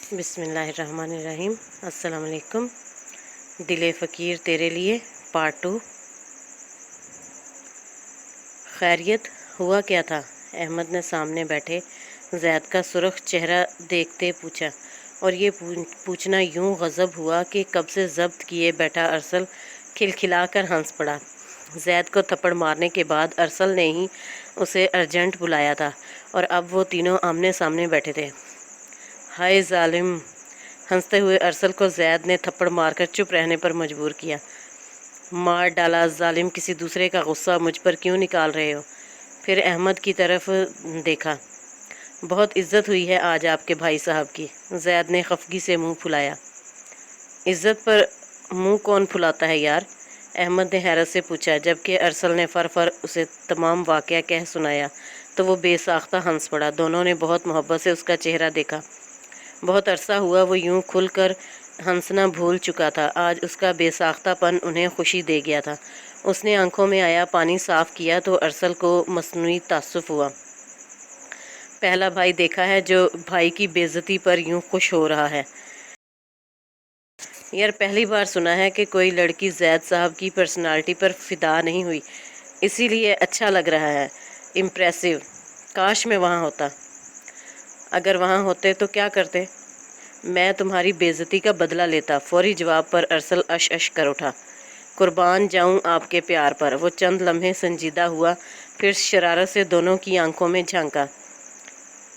बिस्मिल्लाहिर्रहमानिर्रहीम। अस्सलाम वालेकुम। दिल फ़कीर तेरे लिए पार्ट 2। खैरियत हुआ क्या था? अहमद ने सामने बैठे ज़ैद का सुर्ख चेहरा देखते पूछा, और ये पूछना यूं गज़ब हुआ कि कब से ज़ब्त किए बैठा अरसल खिलखिलाकर हंस पड़ा। ज़ैद को थप्पड़ मारने के बाद अरसल ने ही उसे अर्जेंट बुलाया था और अब वो तीनों आमने सामने बैठे थे। हाय जालिम! हंसते हुए अरसल को ज़ैद ने थप्पड़ मारकर चुप रहने पर मजबूर किया। मार डाला जालिम, किसी दूसरे का गुस्सा मुझ पर क्यों निकाल रहे हो? फिर अहमद की तरफ देखा। बहुत इज्जत हुई है आज आपके भाई साहब की। ज़ैद ने खफगी से मुंह फुलाया। इज्जत पर मुंह कौन फुलाता है यार? अहमद ने हैरत से पूछा, जबकि अरसल ने फर उसे तमाम वाक़या कह सुनाया तो वो बेसाख्ता हंस पड़ा। दोनों ने बहुत मोहब्बत से उसका चेहरा देखा। बहुत अरसा हुआ वो यूं खुल कर हंसना भूल चुका था। आज उसका बेसाख्तापन उन्हें खुशी दे गया था। उसने आंखों में आया पानी साफ किया तो अरसल को मसनूई तासुफ हुआ। पहला भाई देखा है जो भाई की बेइज्जती पर यूं खुश हो रहा है। यार, पहली बार सुना है कि कोई लड़की ज़ैद साहब की पर्सनालिटी पर फिदा नहीं हुई, इसीलिए अच्छा लग रहा है। इम्प्रेसिव। काश मैं वहाँ होता। अगर वहाँ होते तो क्या करते? मैं तुम्हारी बेइज्जती का बदला लेता। फौरी जवाब पर अरसल अश कर उठा। कुर्बान जाऊं आपके प्यार पर। वो चंद लम्हे संजीदा हुआ, फिर शरारत से दोनों की आंखों में झांका।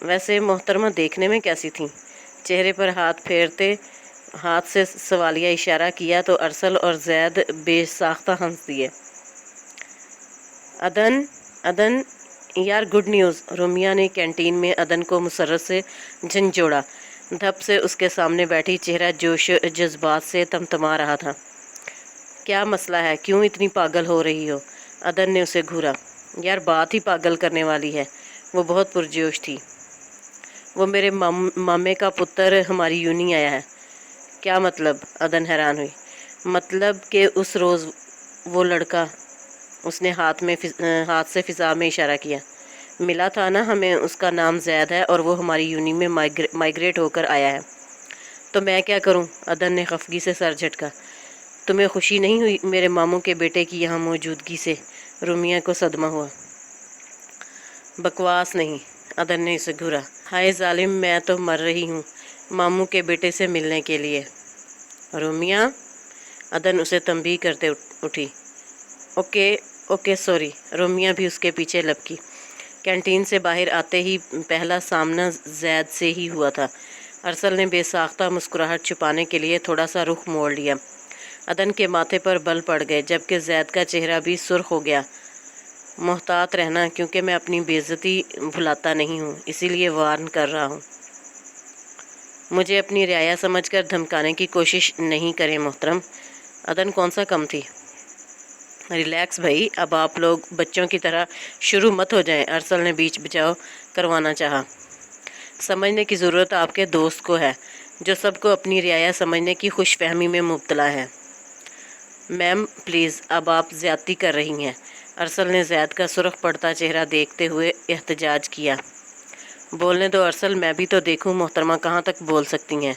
वैसे मोहतरमा देखने में कैसी थीं? चेहरे पर हाथ फेरते हाथ से सवालिया इशारा किया तो अरसल और ज़ैद बेसाख्ता हंस दिए। अदन अदन यार, गुड न्यूज़! रुमिया ने कैंटीन में अदन को मुसर्रत से झंझोड़ा। धप से उसके सामने बैठी चेहरा जोश जज्बात से तमतमा रहा था। क्या मसला है? क्यों इतनी पागल हो रही हो? अदन ने उसे घूरा। यार, बात ही पागल करने वाली है। वो बहुत पुरजोश थी। वो मेरे मामे का पुत्र हमारी यूनी आया है। क्या मतलब? अदन हैरान हुई। मतलब कि उस रोज़ वो लड़का, उसने हाथ से फिजा में इशारा किया, मिला था ना हमें। उसका नाम ज़ैद है और वो हमारी यूनी में माइग्रेट होकर आया है। तो मैं क्या करूं? अदन ने खफगी से सर झटका। तुम्हें खुशी नहीं हुई मेरे मामू के बेटे की यहाँ मौजूदगी से? रुमिया को सदमा हुआ। बकवास नहीं, अदन ने उसे घूरा। हाय जालिम, मैं तो मर रही हूँ मामू के बेटे से मिलने के लिए। रुमिया, अदन उसे तंबीह करते उठी। Okay okay, sorry. रुमिया भी उसके पीछे लपकी। कैंटीन से बाहर आते ही पहला सामना ज़ैद से ही हुआ था। अरसल ने बेसाख्ता मुस्कुराहट छुपाने के लिए थोड़ा सा रुख मोड़ लिया। अदन के माथे पर बल पड़ गए, जबकि ज़ैद का चेहरा भी सुर्ख हो गया। मोहतात रहना, क्योंकि मैं अपनी बेइज्जती भुलाता नहीं हूँ, इसीलिए वार्न कर रहा हूँ। मुझे अपनी रियाया समझकर धमकाने की कोशिश नहीं करें मोहतरम। अदन कौन सा कम थी? रिलैक्स भाई, अब आप लोग बच्चों की तरह शुरू मत हो जाएं। अरसल ने बीच बचाव करवाना चाहा। समझने की ज़रूरत आपके दोस्त को है, जो सबको अपनी रियाया समझने की खुशफहमी में मुब्तला है। मैम प्लीज़, अब आप ज़्यादती कर रही हैं। अरसल ने ज़ैद का सुर्ख पड़ता चेहरा देखते हुए एहतजाज किया। बोलने दो अरसल, मैं भी तो देखूं मोहतरमा कहाँ तक बोल सकती हैं।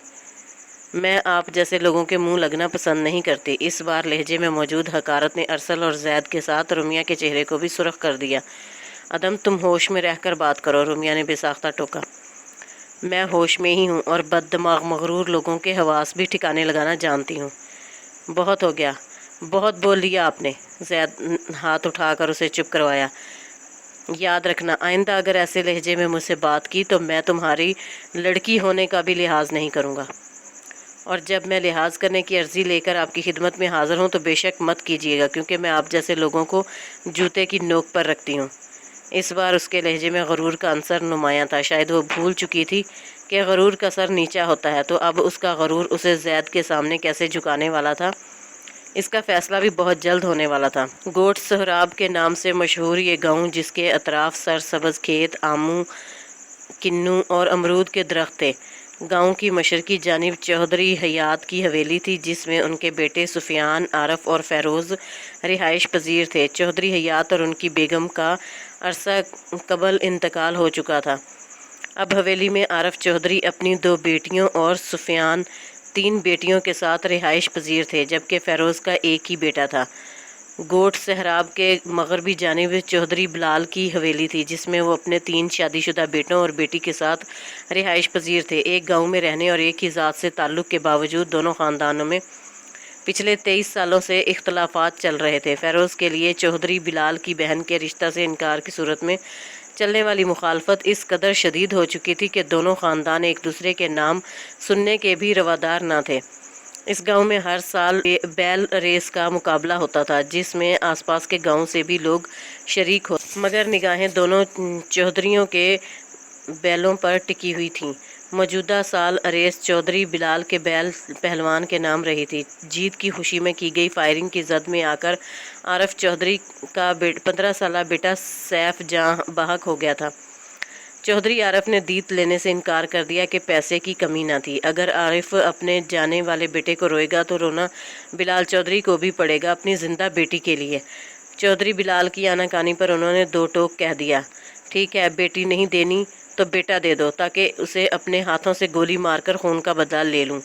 मैं आप जैसे लोगों के मुंह लगना पसंद नहीं करती। इस बार लहजे में मौजूद हकारत ने अरसल और ज़ैद के साथ रुमिया के चेहरे को भी सुर्ख कर दिया। अदम, तुम होश में रहकर बात करो, रुमिया ने बेसाख्ता टोका। मैं होश में ही हूँ और बददिमाग मगरूर लोगों के हवास भी ठिकाने लगाना जानती हूँ। बहुत हो गया, बहुत बोल लिया आपने। ज़ैद हाथ उठाकर उसे चुप करवाया। याद रखना, आइंदा अगर ऐसे लहजे में मुझसे बात की तो मैं तुम्हारी लड़की होने का भी लिहाज नहीं करूँगा। और जब मैं लिहाज करने की अर्ज़ी लेकर आपकी खिदमत में हाज़िर हूँ तो बेशक मत कीजिएगा, क्योंकि मैं आप जैसे लोगों को जूते की नोक पर रखती हूँ। इस बार उसके लहजे में गरूर का अंसर नुमायाँ था। शायद वो भूल चुकी थी कि गरूर का सर नीचा होता है, तो अब उसका गरूर उसे ज़ैद के सामने कैसे झुकाने वाला था, इसका फ़ैसला भी बहुत जल्द होने वाला था। गोट सोहराब के नाम से मशहूर ये गाँव, जिसके अतराफ़ सरसब्ज़ खेत, आमू, किन्नू और अमरूद के दरख्त थे। गांव की मशरकी जानिब चौधरी हयात की हवेली थी, जिसमें उनके बेटे सुफियान, आरफ और फ़ैरोज़ रिहाइश पजीर थे। चौधरी हयात और उनकी बेगम का अरसा कबल इंतकाल हो चुका था। अब हवेली में आरफ चौधरी अपनी 2 बेटियों और सुफियान 3 बेटियों के साथ रिहाइश पजीर थे, जबकि फ़ेरोज़ का एक ही बेटा था। गोट सहराब के मगरबी जानिब चौधरी बिलाल की हवेली थी, जिसमें वो अपने 3 शादीशुदा बेटों और बेटी के साथ रिहाइश पजीर थे। एक गांव में रहने और एक ही ज़ात से ताल्लुक़ के बावजूद दोनों ख़ानदानों में पिछले 23 सालों से इख्तलाफात चल रहे थे। फ़ेरोज़ के लिए चौधरी बिलाल की बहन के रिश्ता से इनकार की सूरत में चलने वाली मुखालफत इस कदर शदीद हो चुकी थी कि दोनों ख़ानदान एक दूसरे के नाम सुनने के भी रवादार न थे। इस गांव में हर साल बैल रेस का मुकाबला होता था, जिसमें आसपास के गांव से भी लोग शरीक हो, मगर निगाहें दोनों चौधरियों के बैलों पर टिकी हुई थीं। मौजूदा साल रेस चौधरी बिलाल के बैल पहलवान के नाम रही थी। जीत की खुशी में की गई फायरिंग की जद में आकर आरफ चौधरी का 15 साला बेटा सैफ जहां बहक हो गया था। चौधरी आरिफ ने दीत लेने से इनकार कर दिया कि पैसे की कमी न थी। अगर आरिफ अपने जाने वाले बेटे को रोएगा तो रोना बिलाल चौधरी को भी पड़ेगा अपनी जिंदा बेटी के लिए। चौधरी बिलाल की आनाकानी पर उन्होंने 2 टोक कह दिया, ठीक है, बेटी नहीं देनी तो बेटा दे दो, ताकि उसे अपने हाथों से गोली मारकर खून का बदला ले लूं।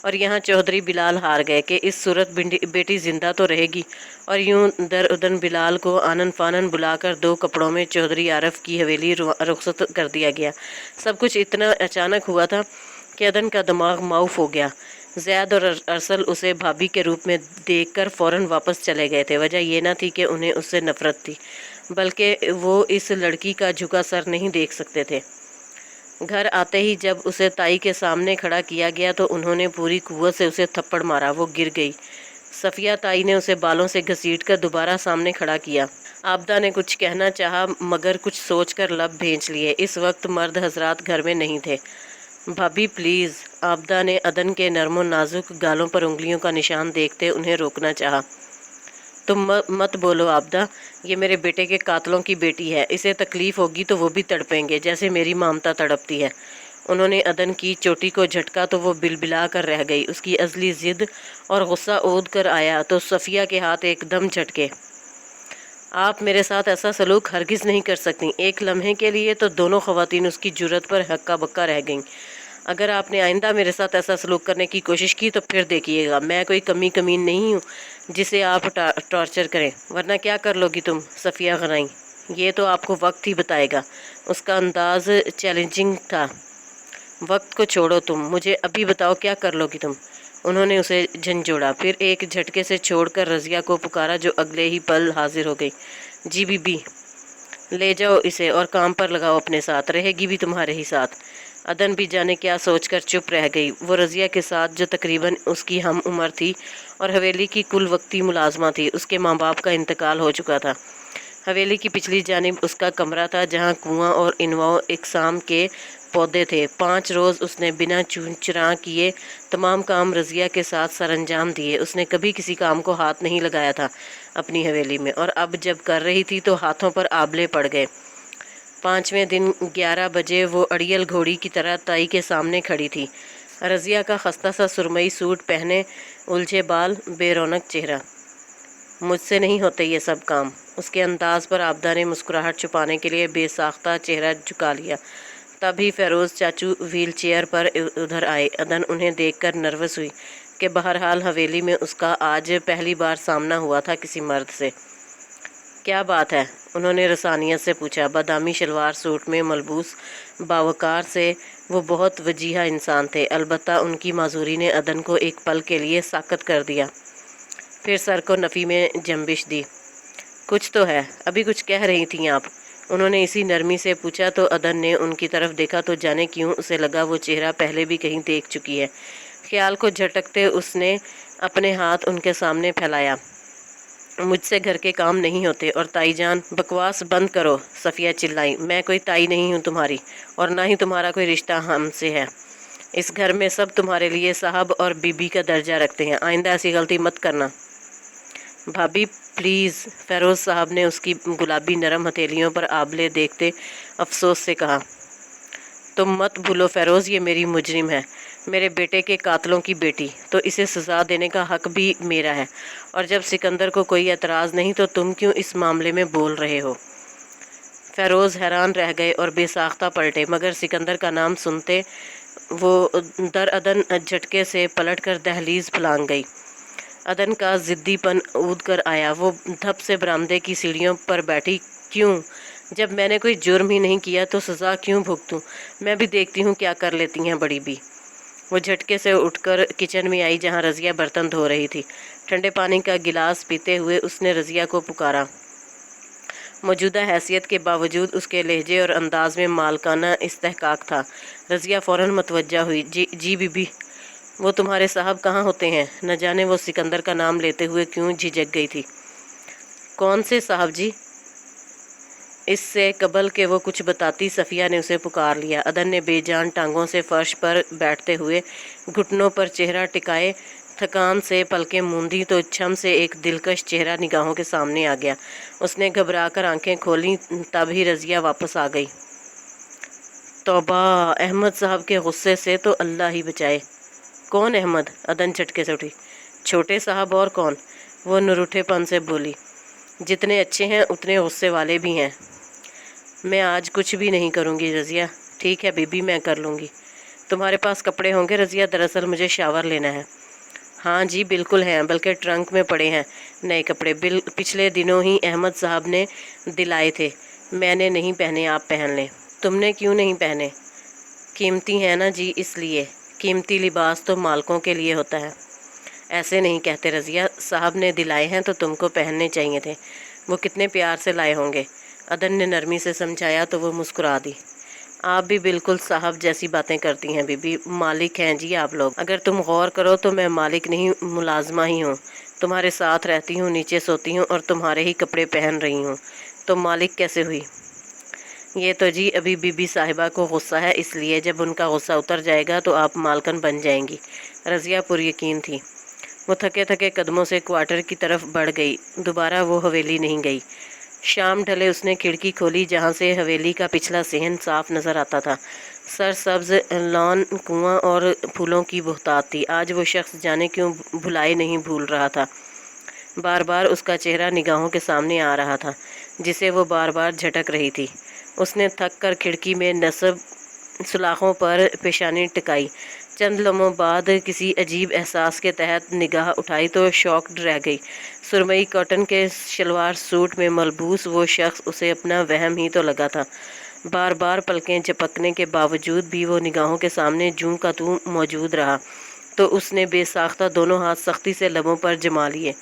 और यहाँ चौधरी बिलाल हार गए कि इस सूरत बेटी जिंदा तो रहेगी। और यूं दर उदन बिलाल को आनन फानन बुलाकर 2 कपड़ों में चौधरी आरिफ की हवेली रुखसत कर दिया गया। सब कुछ इतना अचानक हुआ था कि अदन का दिमाग माऊफ हो गया। ज़ैद और अरसल उसे भाभी के रूप में देखकर फ़ौरन वापस चले गए थे। वजह यह न थी कि उन्हें उससे नफरत थी, बल्कि वो इस लड़की का झुका सर नहीं देख सकते थे। घर आते ही जब उसे ताई के सामने खड़ा किया गया तो उन्होंने पूरी कुव्वत से उसे थप्पड़ मारा। वो गिर गई। सफ़िया ताई ने उसे बालों से घसीटकर दोबारा सामने खड़ा किया। आबदा ने कुछ कहना चाहा, मगर कुछ सोचकर लब भींच लिए। इस वक्त मर्द हजरात घर में नहीं थे। भाभी प्लीज़, आबदा ने अदन के नरमो नाजुक गालों पर उंगलियों का निशान देखते उन्हें रोकना चाहा। तुम मत बोलो आबदा, ये मेरे बेटे के कातलों की बेटी है। इसे तकलीफ होगी तो वो भी तड़पेंगे, जैसे मेरी ममता तड़पती है। उन्होंने अदन की चोटी को झटका तो वो बिलबिला कर रह गई। उसकी अजली जिद और गुस्सा ओद कर आया तो सफ़िया के हाथ एकदम झटके। आप मेरे साथ ऐसा सलूक हरगिज़ नहीं कर सकती। एक लम्हे के लिए तो दोनों ख़वातीन उसकी जुर्रत पर हक्का बक्का रह गईं। अगर आपने आइंदा मेरे साथ ऐसा सलूक करने की कोशिश की तो फिर देखिएगा, मैं कोई कमीन नहीं हूँ जिसे आप टॉर्चर करें। वरना क्या कर लोगी तुम? सफ़िया गनाई। ये तो आपको वक्त ही बताएगा। उसका अंदाज चैलेंजिंग था। वक्त को छोड़ो तुम, मुझे अभी बताओ क्या कर लोगी तुम? उन्होंने उसे झंझोड़ा, फिर एक झटके से छोड़कर रज़िया को पुकारा, जो अगले ही पल हाजिर हो गई। जी बीबी, ले जाओ इसे और काम पर लगाओ अपने साथ, रहेगी भी तुम्हारे ही साथ। अदन भी जाने क्या सोचकर चुप रह गई। वो रज़िया के साथ, जो तकरीबन उसकी हम उम्र थी और हवेली की कुल वक्ती मुलाजमा थी, उसके माँ बाप का इंतकाल हो चुका था। हवेली की पिछली जानिब उसका कमरा था, जहाँ कुआं और इनवाओ इकसाम के पौधे थे। 5 रोज़ उसने बिना चुरा किए तमाम काम रज़िया के साथ सरअंजाम दिए। उसने कभी किसी काम को हाथ नहीं लगाया था अपनी हवेली में, और अब जब कर रही थी तो हाथों पर आबले पड़ गए। 5वें दिन 11 बजे वो अड़ियल घोड़ी की तरह ताई के सामने खड़ी थी। रज़िया का खस्ता सा सुरमई सूट पहने, उलझे बाल, बेरौनक चेहरा। मुझसे नहीं होते ये सब काम। उसके अंदाज पर आबदा ने मुस्कुराहट छुपाने के लिए बेसाख्ता चेहरा झुका लिया। तभी फ़ेरोज़ चाचू व्हील चेयर पर उधर आए। अदन उन्हें देखकर नर्वस हुई कि बहरहाल हवेली में उसका आज पहली बार सामना हुआ था किसी मर्द से। क्या बात है? उन्होंने रसानियत से पूछा। बादामी शलवार सूट में मलबूस बावकार से वो बहुत वजीहा इंसान थे। अलबत्ता उनकी माजूरी ने अदन को एक पल के लिए साकत कर दिया। फिर सर को नफ़ी में जंबिश दी। कुछ तो है, अभी कुछ कह रही थी आप? उन्होंने इसी नरमी से पूछा तो अदन ने उनकी तरफ देखा तो जाने क्यों उसे लगा वो चेहरा पहले भी कहीं देख चुकी है। ख्याल को झटकते उसने अपने हाथ उनके सामने फैलाया। मुझसे घर के काम नहीं होते। और ताई जान, बकवास बंद करो, सफ़िया चिल्लाई। मैं कोई ताई नहीं हूँ तुम्हारी, और ना ही तुम्हारा कोई रिश्ता हमसे है। इस घर में सब तुम्हारे लिए साहब और बीबी का दर्जा रखते हैं। आइंदा ऐसी गलती मत करना। भाभी प्लीज़, फ़ेरोज़ साहब ने उसकी गुलाबी नरम हथेलियों पर आबले देखते अफसोस से कहा। तुम मत भूलो फ़ेरोज़, ये मेरी मुजरिम है, मेरे बेटे के कातलों की बेटी, तो इसे सज़ा देने का हक भी मेरा है। और जब सिकंदर को कोई एतराज़ नहीं तो तुम क्यों इस मामले में बोल रहे हो? फ़ेरोज़ हैरान रह गए और बेसाख्ता पलटे, मगर सिकंदर का नाम सुनते वो दर अदन झटके से पलटकर दहलीज फलांग गई। अदन का ज़िद्दीपन ऊद कर आया। वो धप से बरामदे की सीढ़ियों पर बैठी। क्यों? जब मैंने कोई जुर्म ही नहीं किया तो सज़ा क्यों भुगतूं? मैं भी देखती हूँ क्या कर लेती हैं बड़ी बी। वो झटके से उठकर किचन में आई जहाँ रज़िया बर्तन धो रही थी। ठंडे पानी का गिलास पीते हुए उसने रज़िया को पुकारा। मौजूदा हैसियत के बावजूद उसके लहजे और अंदाज में मालकाना इस्तेहकाक था। रज़िया फ़ौरन मतवज्जा हुई। जी बीबी। वो तुम्हारे साहब कहाँ होते हैं? न जाने वो सिकंदर का नाम लेते हुए क्यों झिझक गई थी। कौन से साहब जी? इससे कबल के वो कुछ बताती सफ़िया ने उसे पुकार लिया। अदन ने बेजान टांगों से फर्श पर बैठते हुए घुटनों पर चेहरा टिकाए थकान से पलकें मूंदी तो छम से एक दिलकश चेहरा निगाहों के सामने आ गया। उसने घबराकर आंखें खोलीं, तब ही रज़िया वापस आ गई। तौबा! अहमद साहब के गुस्से से तो अल्लाह ही बचाए। कौन अहमद? अदन झटके से उठी। छोटे साहब और कौन? वो नुरुठेपन से बोली। जितने अच्छे हैं उतने गुस्से वाले भी हैं। मैं आज कुछ भी नहीं करूँगी रज़िया। ठीक है बीबी, मैं कर लूँगी। तुम्हारे पास कपड़े होंगे रज़िया? दरअसल मुझे शावर लेना है। हाँ जी बिल्कुल हैं, बल्कि ट्रंक में पड़े हैं नए कपड़े। पिछले दिनों ही अहमद साहब ने दिलाए थे। मैंने नहीं पहने, आप पहन लें। तुमने क्यों नहीं पहने? कीमती हैं ना जी, इसलिए। कीमती लिबास तो मालकों के लिए होता है। ऐसे नहीं कहते रज़िया, साहब ने दिलाए हैं तो तुमको पहनने चाहिए थे। वो कितने प्यार से लाए होंगे। अदन ने नरमी से समझाया तो वो मुस्कुरा दी। आप भी बिल्कुल साहब जैसी बातें करती हैं बीबी। मालिक हैं जी आप लोग। अगर तुम गौर करो तो मैं मालिक नहीं, मुलाजमा ही हूँ। तुम्हारे साथ रहती हूँ, नीचे सोती हूँ और तुम्हारे ही कपड़े पहन रही हूँ, तो मालिक कैसे हुई? ये तो जी अभी बीबी साहिबा को गुस्सा है, इसलिए जब उनका गुस्सा उतर जाएगा तो आप मालकन बन जाएंगी। रज़िया पुरयकीन थी। वो थके थके कदमों से क्वार्टर की तरफ बढ़ गई। दोबारा वो हवेली नहीं गई। शाम ढले उसने खिड़की खोली जहाँ से हवेली का पिछला सेहन साफ नज़र आता था। सरसब्ज लॉन, कुआं और फूलों की बहुतात थी। आज वो शख्स जाने क्यों भुलाए नहीं भूल रहा था। बार बार उसका चेहरा निगाहों के सामने आ रहा था, जिसे वो बार बार झटक रही थी। उसने थक कर खिड़की में नस्ब सुलाखों पर पेशानी टिकाई। चंद लम्हों बाद किसी अजीब एहसास के तहत निगाह उठाई तो शॉक्ड रह गई। सुरमई कॉटन के शलवार सूट में मलबूस वो शख्स उसे अपना वहम ही तो लगा था। बार बार पलकें झपकने के बावजूद भी वो निगाहों के सामने जूं का तूं मौजूद रहा, तो उसने बेसाख्ता दोनों हाथ सख्ती से लबों पर जमा लिए।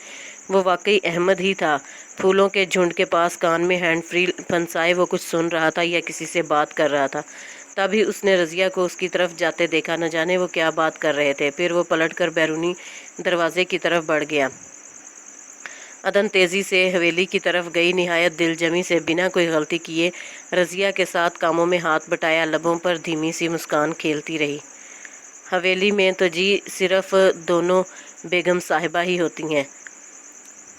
वो वाकई अहमद ही था। फूलों के झुंड के पास कान में हैंड फ्री फंसाए वो कुछ सुन रहा था या किसी से बात कर रहा था। तभी उसने रज़िया को उसकी तरफ जाते देखा। न जाने वो क्या बात कर रहे थे। फिर वो पलटकर बैरूनी दरवाजे की तरफ बढ़ गया। अदन तेज़ी से हवेली की तरफ गई, निहायत दिलजमी से, बिना कोई गलती किए। रज़िया के साथ कामों में हाथ बटाया, लबों पर धीमी सी मुस्कान खेलती रही। हवेली में तो जी सिर्फ दोनों बेगम साहिबा ही होती हैं।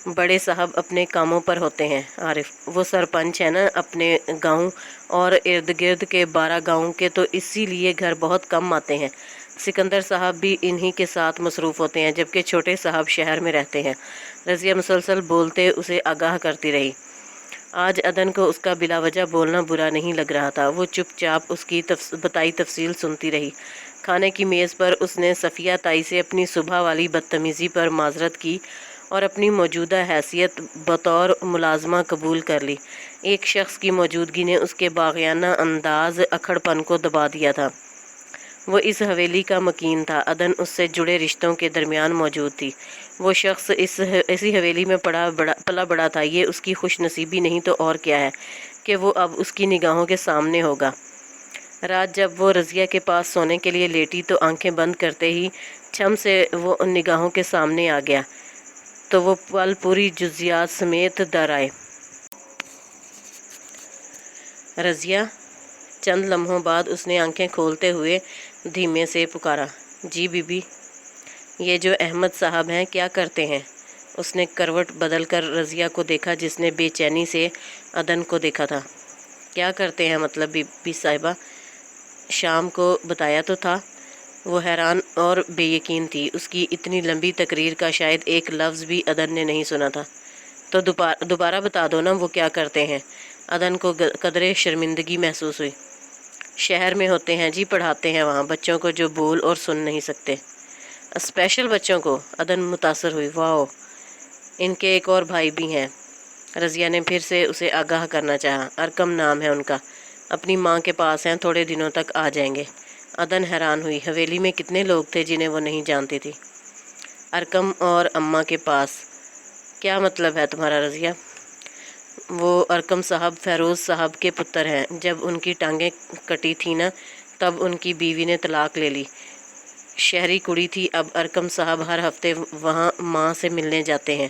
बड़े साहब अपने कामों पर होते हैं आरिफ। वो सरपंच है ना अपने गांव और इर्द गिर्द के 12 गांव के, तो इसीलिए घर बहुत कम आते हैं। सिकंदर साहब भी इन्हीं के साथ मसरूफ़ होते हैं, जबकि छोटे साहब शहर में रहते हैं। रज़िया मुसलसल बोलते उसे आगाह करती रही। आज अदन को उसका बिलावजह बोलना बुरा नहीं लग रहा था। वो चुपचाप उसकी बताई तफसील सुनती रही। खाने की मेज़ पर उसने सफ़िया ताई से अपनी सुबह वाली बदतमीज़ी पर माजरत की और अपनी मौजूदा हैसियत बतौर मुलाजमा कबूल कर ली। एक शख्स की मौजूदगी ने उसके बाग़ियाना अंदाज अखड़पन को दबा दिया था। वो इस हवेली का मकीन था। अदन उससे जुड़े रिश्तों के दरमियान मौजूद थी। वो शख्स इसी हवेली में पला बड़ा था। ये उसकी खुश नसीबी नहीं तो और क्या है कि वो अब उसकी निगाहों के सामने होगा। रात जब वो रज़िया के पास सोने के लिए लेटी तो आंखें बंद करते ही छम से वो निगाहों के सामने आ गया, तो वो पल पूरी जुज़ियात समेत दर आए। रज़िया। चंद लम्हों बाद उसने आंखें खोलते हुए धीमे से पुकारा। जी बीबी। ये जो अहमद साहब हैं क्या करते हैं? उसने करवट बदल कर रज़िया को देखा, जिसने बेचैनी से अदन को देखा था। क्या करते हैं मतलब बीबी साहिबा? शाम को बताया तो था। वो हैरान और बेयकीन थी। उसकी इतनी लंबी तकरीर का शायद एक लफ्ज़ भी अदन ने नहीं सुना था। तो दोबारा बता दो ना वो क्या करते हैं? अदन को कदरे शर्मिंदगी महसूस हुई। शहर में होते हैं जी, पढ़ाते हैं वहाँ बच्चों को जो बोल और सुन नहीं सकते, स्पेशल बच्चों को। अदन मुतासर हुई। वाह, इनके एक और भाई भी हैं। रज़िया ने फिर से उसे आगाह करना चाहा। अरकम नाम है उनका, अपनी माँ के पास हैं, थोड़े दिनों तक आ जाएंगे। अदन हैरान हुई, हवेली में कितने लोग थे जिन्हें वो नहीं जानती थी। अरकम और अम्मा के पास, क्या मतलब है तुम्हारा रज़िया? वो अरकम साहब फ़ेरोज़ साहब के पुत्र हैं। जब उनकी टांगें कटी थी ना, तब उनकी बीवी ने तलाक ले ली। शहरी कुड़ी थी। अब अरकम साहब हर हफ्ते वहाँ माँ से मिलने जाते हैं।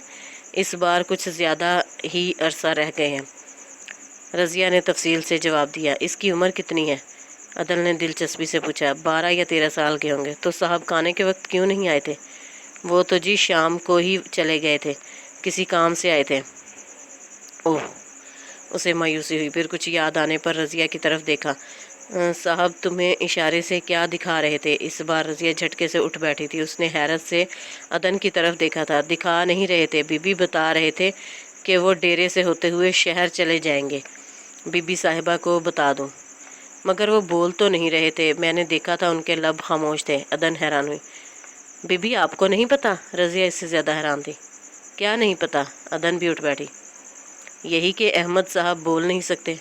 इस बार कुछ ज़्यादा ही अरसा रह गए हैं। रज़िया ने तफसील से जवाब दिया। इसकी उम्र कितनी है? अदल ने दिलचस्पी से पूछा। 12 या 13 साल के होंगे। तो साहब खाने के वक्त क्यों नहीं आए थे? वो तो जी शाम को ही चले गए थे, किसी काम से आए थे। ओह, उसे मायूसी हुई। फिर कुछ याद आने पर रज़िया की तरफ देखा। साहब तुम्हें इशारे से क्या दिखा रहे थे? इस बार रज़िया झटके से उठ बैठी थी। उसने हैरत से अदन की तरफ देखा था। दिखा नहीं रहे थे, बीबी बता रहे थे कि वो डेरे से होते हुए शहर चले जाएंगे। बीबी साहिबा को बता दूं? मगर वो बोल तो नहीं रहे थे, मैंने देखा था, उनके लब खामोश थे। अदन हैरान हुई। बीबी आपको नहीं पता? रज़िया इससे ज़्यादा हैरान थी। क्या नहीं पता? अदन भी उठ बैठी। यही कि अहमद साहब बोल नहीं सकते।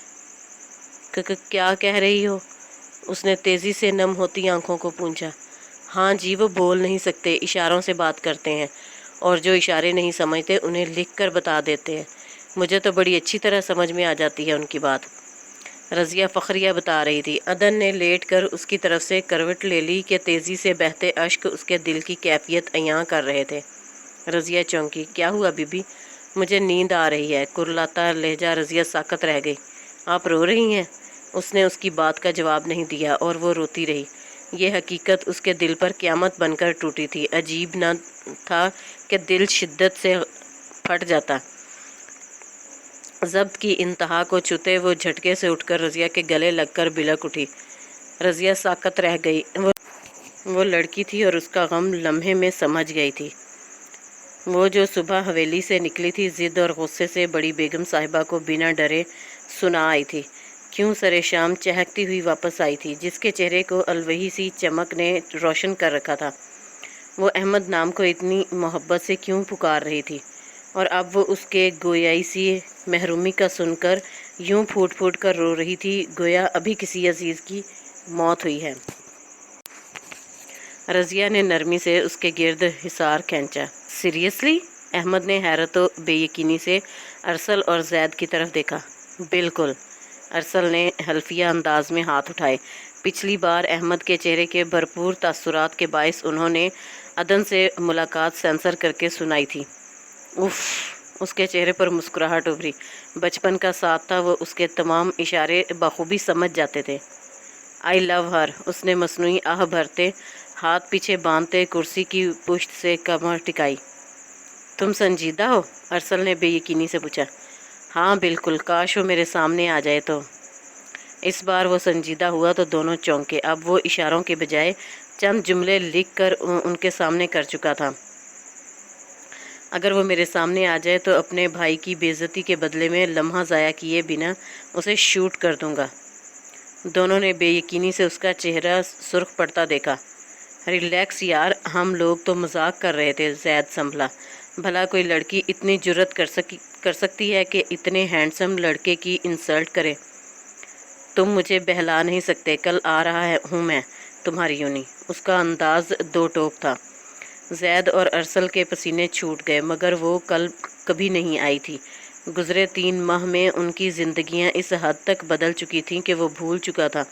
क्या कह रही हो? उसने तेज़ी से नम होती आंखों को पूछा। हाँ जी, वो बोल नहीं सकते, इशारों से बात करते हैं, और जो इशारे नहीं समझते उन्हें लिख कर बता देते हैं। मुझे तो बड़ी अच्छी तरह समझ में आ जाती है उनकी बात। रज़िया फ़खरिया बता रही थी। अदन ने लेट कर उसकी तरफ से करवट ले ली कि तेज़ी से बहते अश्क उसके दिल की कैफियत अयां कर रहे थे। रज़िया चौंकी। क्या हुआ बीबी? मुझे नींद आ रही है। कुरलाता लहजा रज़िया साकत रह गई। आप रो रही हैं? उसने उसकी बात का जवाब नहीं दिया और वो रोती रही। ये हकीकत उसके दिल पर क़यामत बनकर टूटी थी। अजीब न था कि दिल शिद्दत से फट जाता। ज़ब्त की इंतहा को छूते वो झटके से उठकर रज़िया के गले लगकर बिलक उठी। रज़िया साकत रह गई। वो लड़की थी और उसका गम लम्हे में समझ गई थी। वो जो सुबह हवेली से निकली थी, ज़िद और गुस्से से बड़ी बेगम साहिबा को बिना डरे सुना आई थी, क्यों सरे शाम चहकती हुई वापस आई थी, जिसके चेहरे को अलवही सी चमक ने रोशन कर रखा था। वो अहमद नाम को इतनी मोहब्बत से क्यों पुकार रही थी, और अब वो उसके गोयाई सी महरूमी का सुनकर यूं फूट फूट कर रो रही थी, गोया अभी किसी अजीज़ की मौत हुई है। रज़िया ने नरमी से उसके गिर्द हिसार खींचा। सीरियसली? अहमद ने हैरत व बेयकीनी से अरसल और जैद की तरफ देखा। बिल्कुल। अरसल ने हल्फिया अंदाज में हाथ उठाए। पिछली बार अहमद के चेहरे के भरपूर तासुरात के बायस उन्होंने अदन से मुलाकात सेंसर करके सुनाई थी। उफ़, उसके चेहरे पर मुस्कुराहट उभरी। बचपन का साथ था, वो उसके तमाम इशारे बखूबी समझ जाते थे। आई लव हर, उसने मसनूई आह भरते हाथ पीछे बांधते कुर्सी की पुश्त से कमर टिकाई। तुम संजीदा हो? अरसल ने बेयकीनी से पूछा। हाँ बिल्कुल, काश वो मेरे सामने आ जाए तो। इस बार वो संजीदा हुआ तो दोनों चौंके। अब वो इशारों के बजाय चंद जुमले लिख कर उनके सामने कर चुका था। अगर वो मेरे सामने आ जाए तो अपने भाई की बेइज्जती के बदले में लम्हा ज़ाया किए बिना उसे शूट कर दूंगा। दोनों ने बेयकीनी से उसका चेहरा सुर्ख पड़ता देखा। रिलैक्स यार, हम लोग तो मजाक कर रहे थे। जैद संभला। भला कोई लड़की इतनी जुर्रत कर सकती है कि इतने हैंडसम लड़के की इंसल्ट करे? तुम मुझे बहला नहीं सकते, कल आ रहा हूँ मैं तुम्हारी यूनी। उसका अंदाज दो टोक था। जैद और अरसल के पसीने छूट गए, मगर वो कल कभी नहीं आई थी। गुज़रे 3 माह में उनकी ज़िंदगियाँ इस हद तक बदल चुकी थीं कि वो भूल चुका था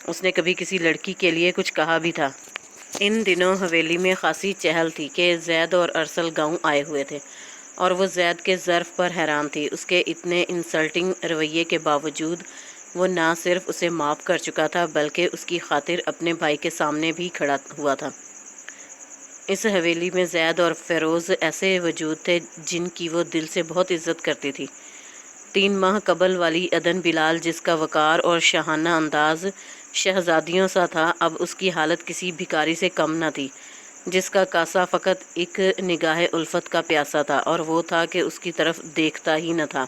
उसने कभी किसी लड़की के लिए कुछ कहा भी था। इन दिनों हवेली में खासी चहल थी कि जैद और अरसल गांव आए हुए थे, और वो जैद के ज़र्फ़ पर हैरान थी। उसके इतने इंसल्टिंग रवैये के बावजूद वो ना सिर्फ उसे माफ़ कर चुका था, बल्कि उसकी खातिर अपने भाई के सामने भी खड़ा हुआ था। इस हवेली में जैद और फ़ेरोज़ ऐसे वजूद थे जिनकी वो दिल से बहुत इज़्ज़त करती थी। 3 माह कबल वाली अदन बिलाल, जिसका वक़ार और शाहाना अंदाज़ शहज़ादियों सा था, अब उसकी हालत किसी भिखारी से कम न थी, जिसका कासा फ़कत एक निगाह उल्फत का प्यासा था, और वो था कि उसकी तरफ देखता ही न था।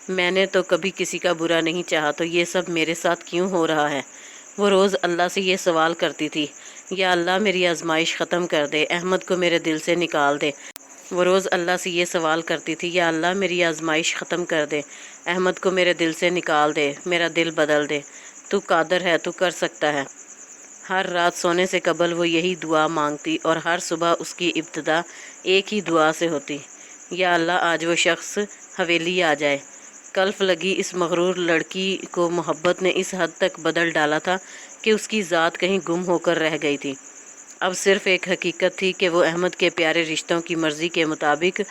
मैंने तो कभी किसी का बुरा नहीं चाहा, तो ये सब मेरे साथ क्यों हो रहा है। वो रोज़ अल्लाह से ये सवाल करती थी, या अल्लाह मेरी आजमाइश ख़त्म कर दे, अहमद को मेरे दिल से निकाल दे। वो रोज़ अल्लाह से ये सवाल करती थी, या अल्लाह मेरी आजमाइश ख़त्म कर दे, अहमद को मेरे दिल से निकाल दे, मेरा दिल बदल दे। तू कादर है, तू कर सकता है। हर रात सोने से कबल वो यही दुआ मांगती और हर सुबह उसकी इब्तिदा एक ही दुआ से होती, या अल्लाह आज वो शख्स हवेली आ जाए। कल्फ लगी इस मगरूर लड़की को मोहब्बत ने इस हद तक बदल डाला था कि उसकी ज़ात कहीं गुम होकर रह गई थी। अब सिर्फ एक हकीकत थी कि वो अहमद के प्यारे रिश्तों की मर्ज़ी के मुताबिक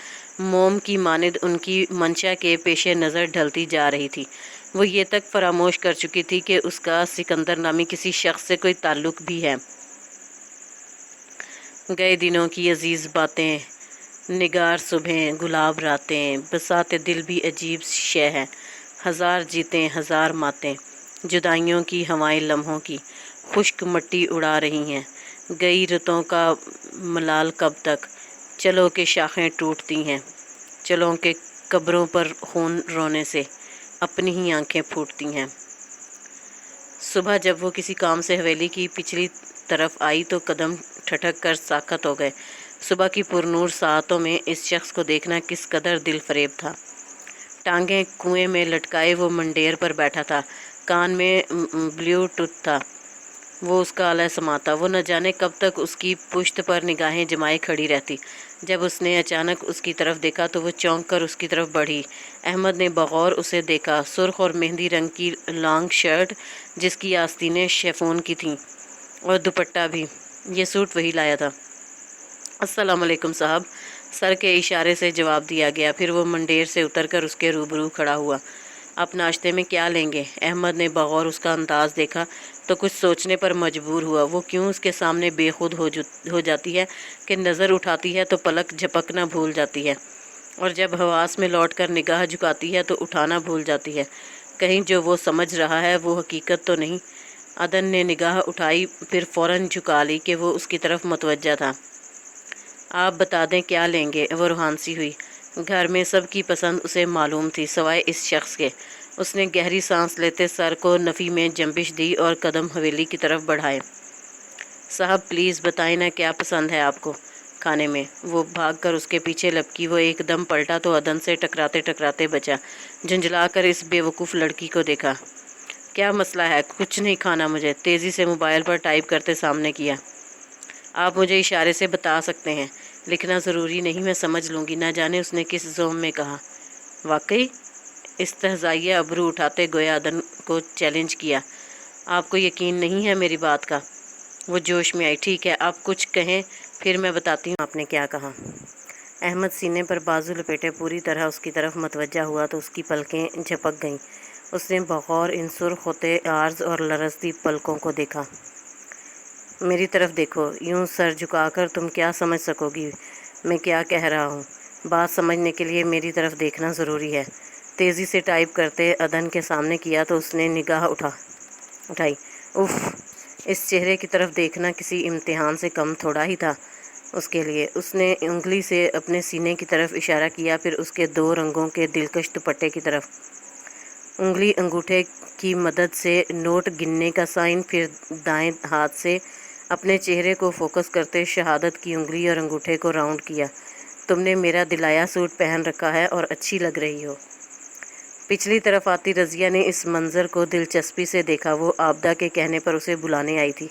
मोम की मानिद उनकी मंशा के पेशे नज़र ढलती जा रही थी। वो ये तक फरामोश कर चुकी थी कि उसका सिकंदर नामी किसी शख्स से कोई ताल्लुक़ भी है। गए दिनों की अजीज़ बातें, निगार सुबह, गुलाब रातें, बसाते दिल भी अजीब शय है। हज़ार जीतें, हज़ार मातें, जुदाइयों की हवाएं लम्हों की खुश्क मट्टी उड़ा रही हैं। गई रुतों का मलाल कब तक, चलो के शाखें टूटती हैं, चलो के कब्रों पर खून रोने से अपनी ही आंखें फूटती हैं। सुबह जब वो किसी काम से हवेली की पिछली तरफ आई तो कदम ठटक कर साकत हो गए। सुबह की पुरनूर सातों में इस शख्स को देखना किस कदर दिल फरेब था। टांगें कुएं में लटकाए वो मंडेर पर बैठा था, कान में ब्लूटूथ था, वो उसका आला समाता। वो न जाने कब तक उसकी पुश्त पर निगाहें जमाए खड़ी रहती। जब उसने अचानक उसकी तरफ देखा तो वो चौंक कर उसकी तरफ बढ़ी। अहमद ने बगौर उसे देखा। सुर्ख और मेहंदी रंग की लॉन्ग शर्ट जिसकी आस्तीनें शेफोन की थीं और दुपट्टा भी, ये सूट वही लाया था। अस्सलाम वालेकुम साहब, सर के इशारे से जवाब दिया गया। फिर वो मंडेर से उतरकर उसके रूबरू खड़ा हुआ। आप नाश्ते में क्या लेंगे? अहमद ने बगौर उसका अंदाज़ देखा तो कुछ सोचने पर मजबूर हुआ। वो क्यों उसके सामने बेखुद हो जाती है कि नज़र उठाती है तो पलक झपकना भूल जाती है, और जब हवास में लौटकर निगाह झुकाती है तो उठाना भूल जाती है। कहीं जो वो समझ रहा है वो हकीकत तो नहीं। अदन ने निगाह उठाई, फिर फ़ौरन झुका ली कि वो उसकी तरफ मुतवज्जा था। आप बता दें क्या लेंगे? वो रूहानसी हुई। घर में सब की पसंद उसे मालूम थी सिवाय इस शख्स के। उसने गहरी सांस लेते सर को नफ़ी में जंबिश दी और कदम हवेली की तरफ बढ़ाए। साहब प्लीज़ बताएं ना, क्या पसंद है आपको खाने में? वो भागकर उसके पीछे लपकी। वो एकदम पलटा तो अदन से टकराते टकराते बचा। झुंझलाकर इस बेवकूफ़ लड़की को देखा। क्या मसला है? कुछ नहीं खाना मुझे, तेज़ी से मोबाइल पर टाइप करते सामने किया। आप मुझे इशारे से बता सकते हैं, लिखना ज़रूरी नहीं, मैं समझ लूँगी। ना जाने उसने किस ज़ोम में कहा। वाकई? इस्तहज़ाइया अबरू उठाते गोया अदन को चैलेंज किया। आपको यकीन नहीं है मेरी बात का? वो जोश में आई। ठीक है, आप कुछ कहें फिर मैं बताती हूँ आपने क्या कहा। अहमद सीने पर बाजू लपेटे पूरी तरह उसकी तरफ मतवज्जा हुआ तो उसकी पलकें झपक गईं। उसने बगौर इन सुर्ख होते आर्ज और लरसती पलकों को देखा। मेरी तरफ देखो, यूं सर झुकाकर तुम क्या समझ सकोगी मैं क्या कह रहा हूँ? बात समझने के लिए मेरी तरफ देखना ज़रूरी है। तेज़ी से टाइप करते अदन के सामने किया तो उसने निगाह उठाई। उफ़, इस चेहरे की तरफ देखना किसी इम्तिहान से कम थोड़ा ही था उसके लिए। उसने उंगली से अपने सीने की तरफ इशारा किया, फिर उसके 2 रंगों के दिलकश दुपट्टे की तरफ। उंगली अंगूठे की मदद से नोट गिनने का साइन, फिर दाएं हाथ से अपने चेहरे को फोकस करते शहादत की उंगली और अंगूठे को राउंड किया। तुमने मेरा दिलाया सूट पहन रखा है और अच्छी लग रही हो। पिछली तरफ आती रज़िया ने इस मंज़र को दिलचस्पी से देखा। वो आबदा के कहने पर उसे बुलाने आई थी।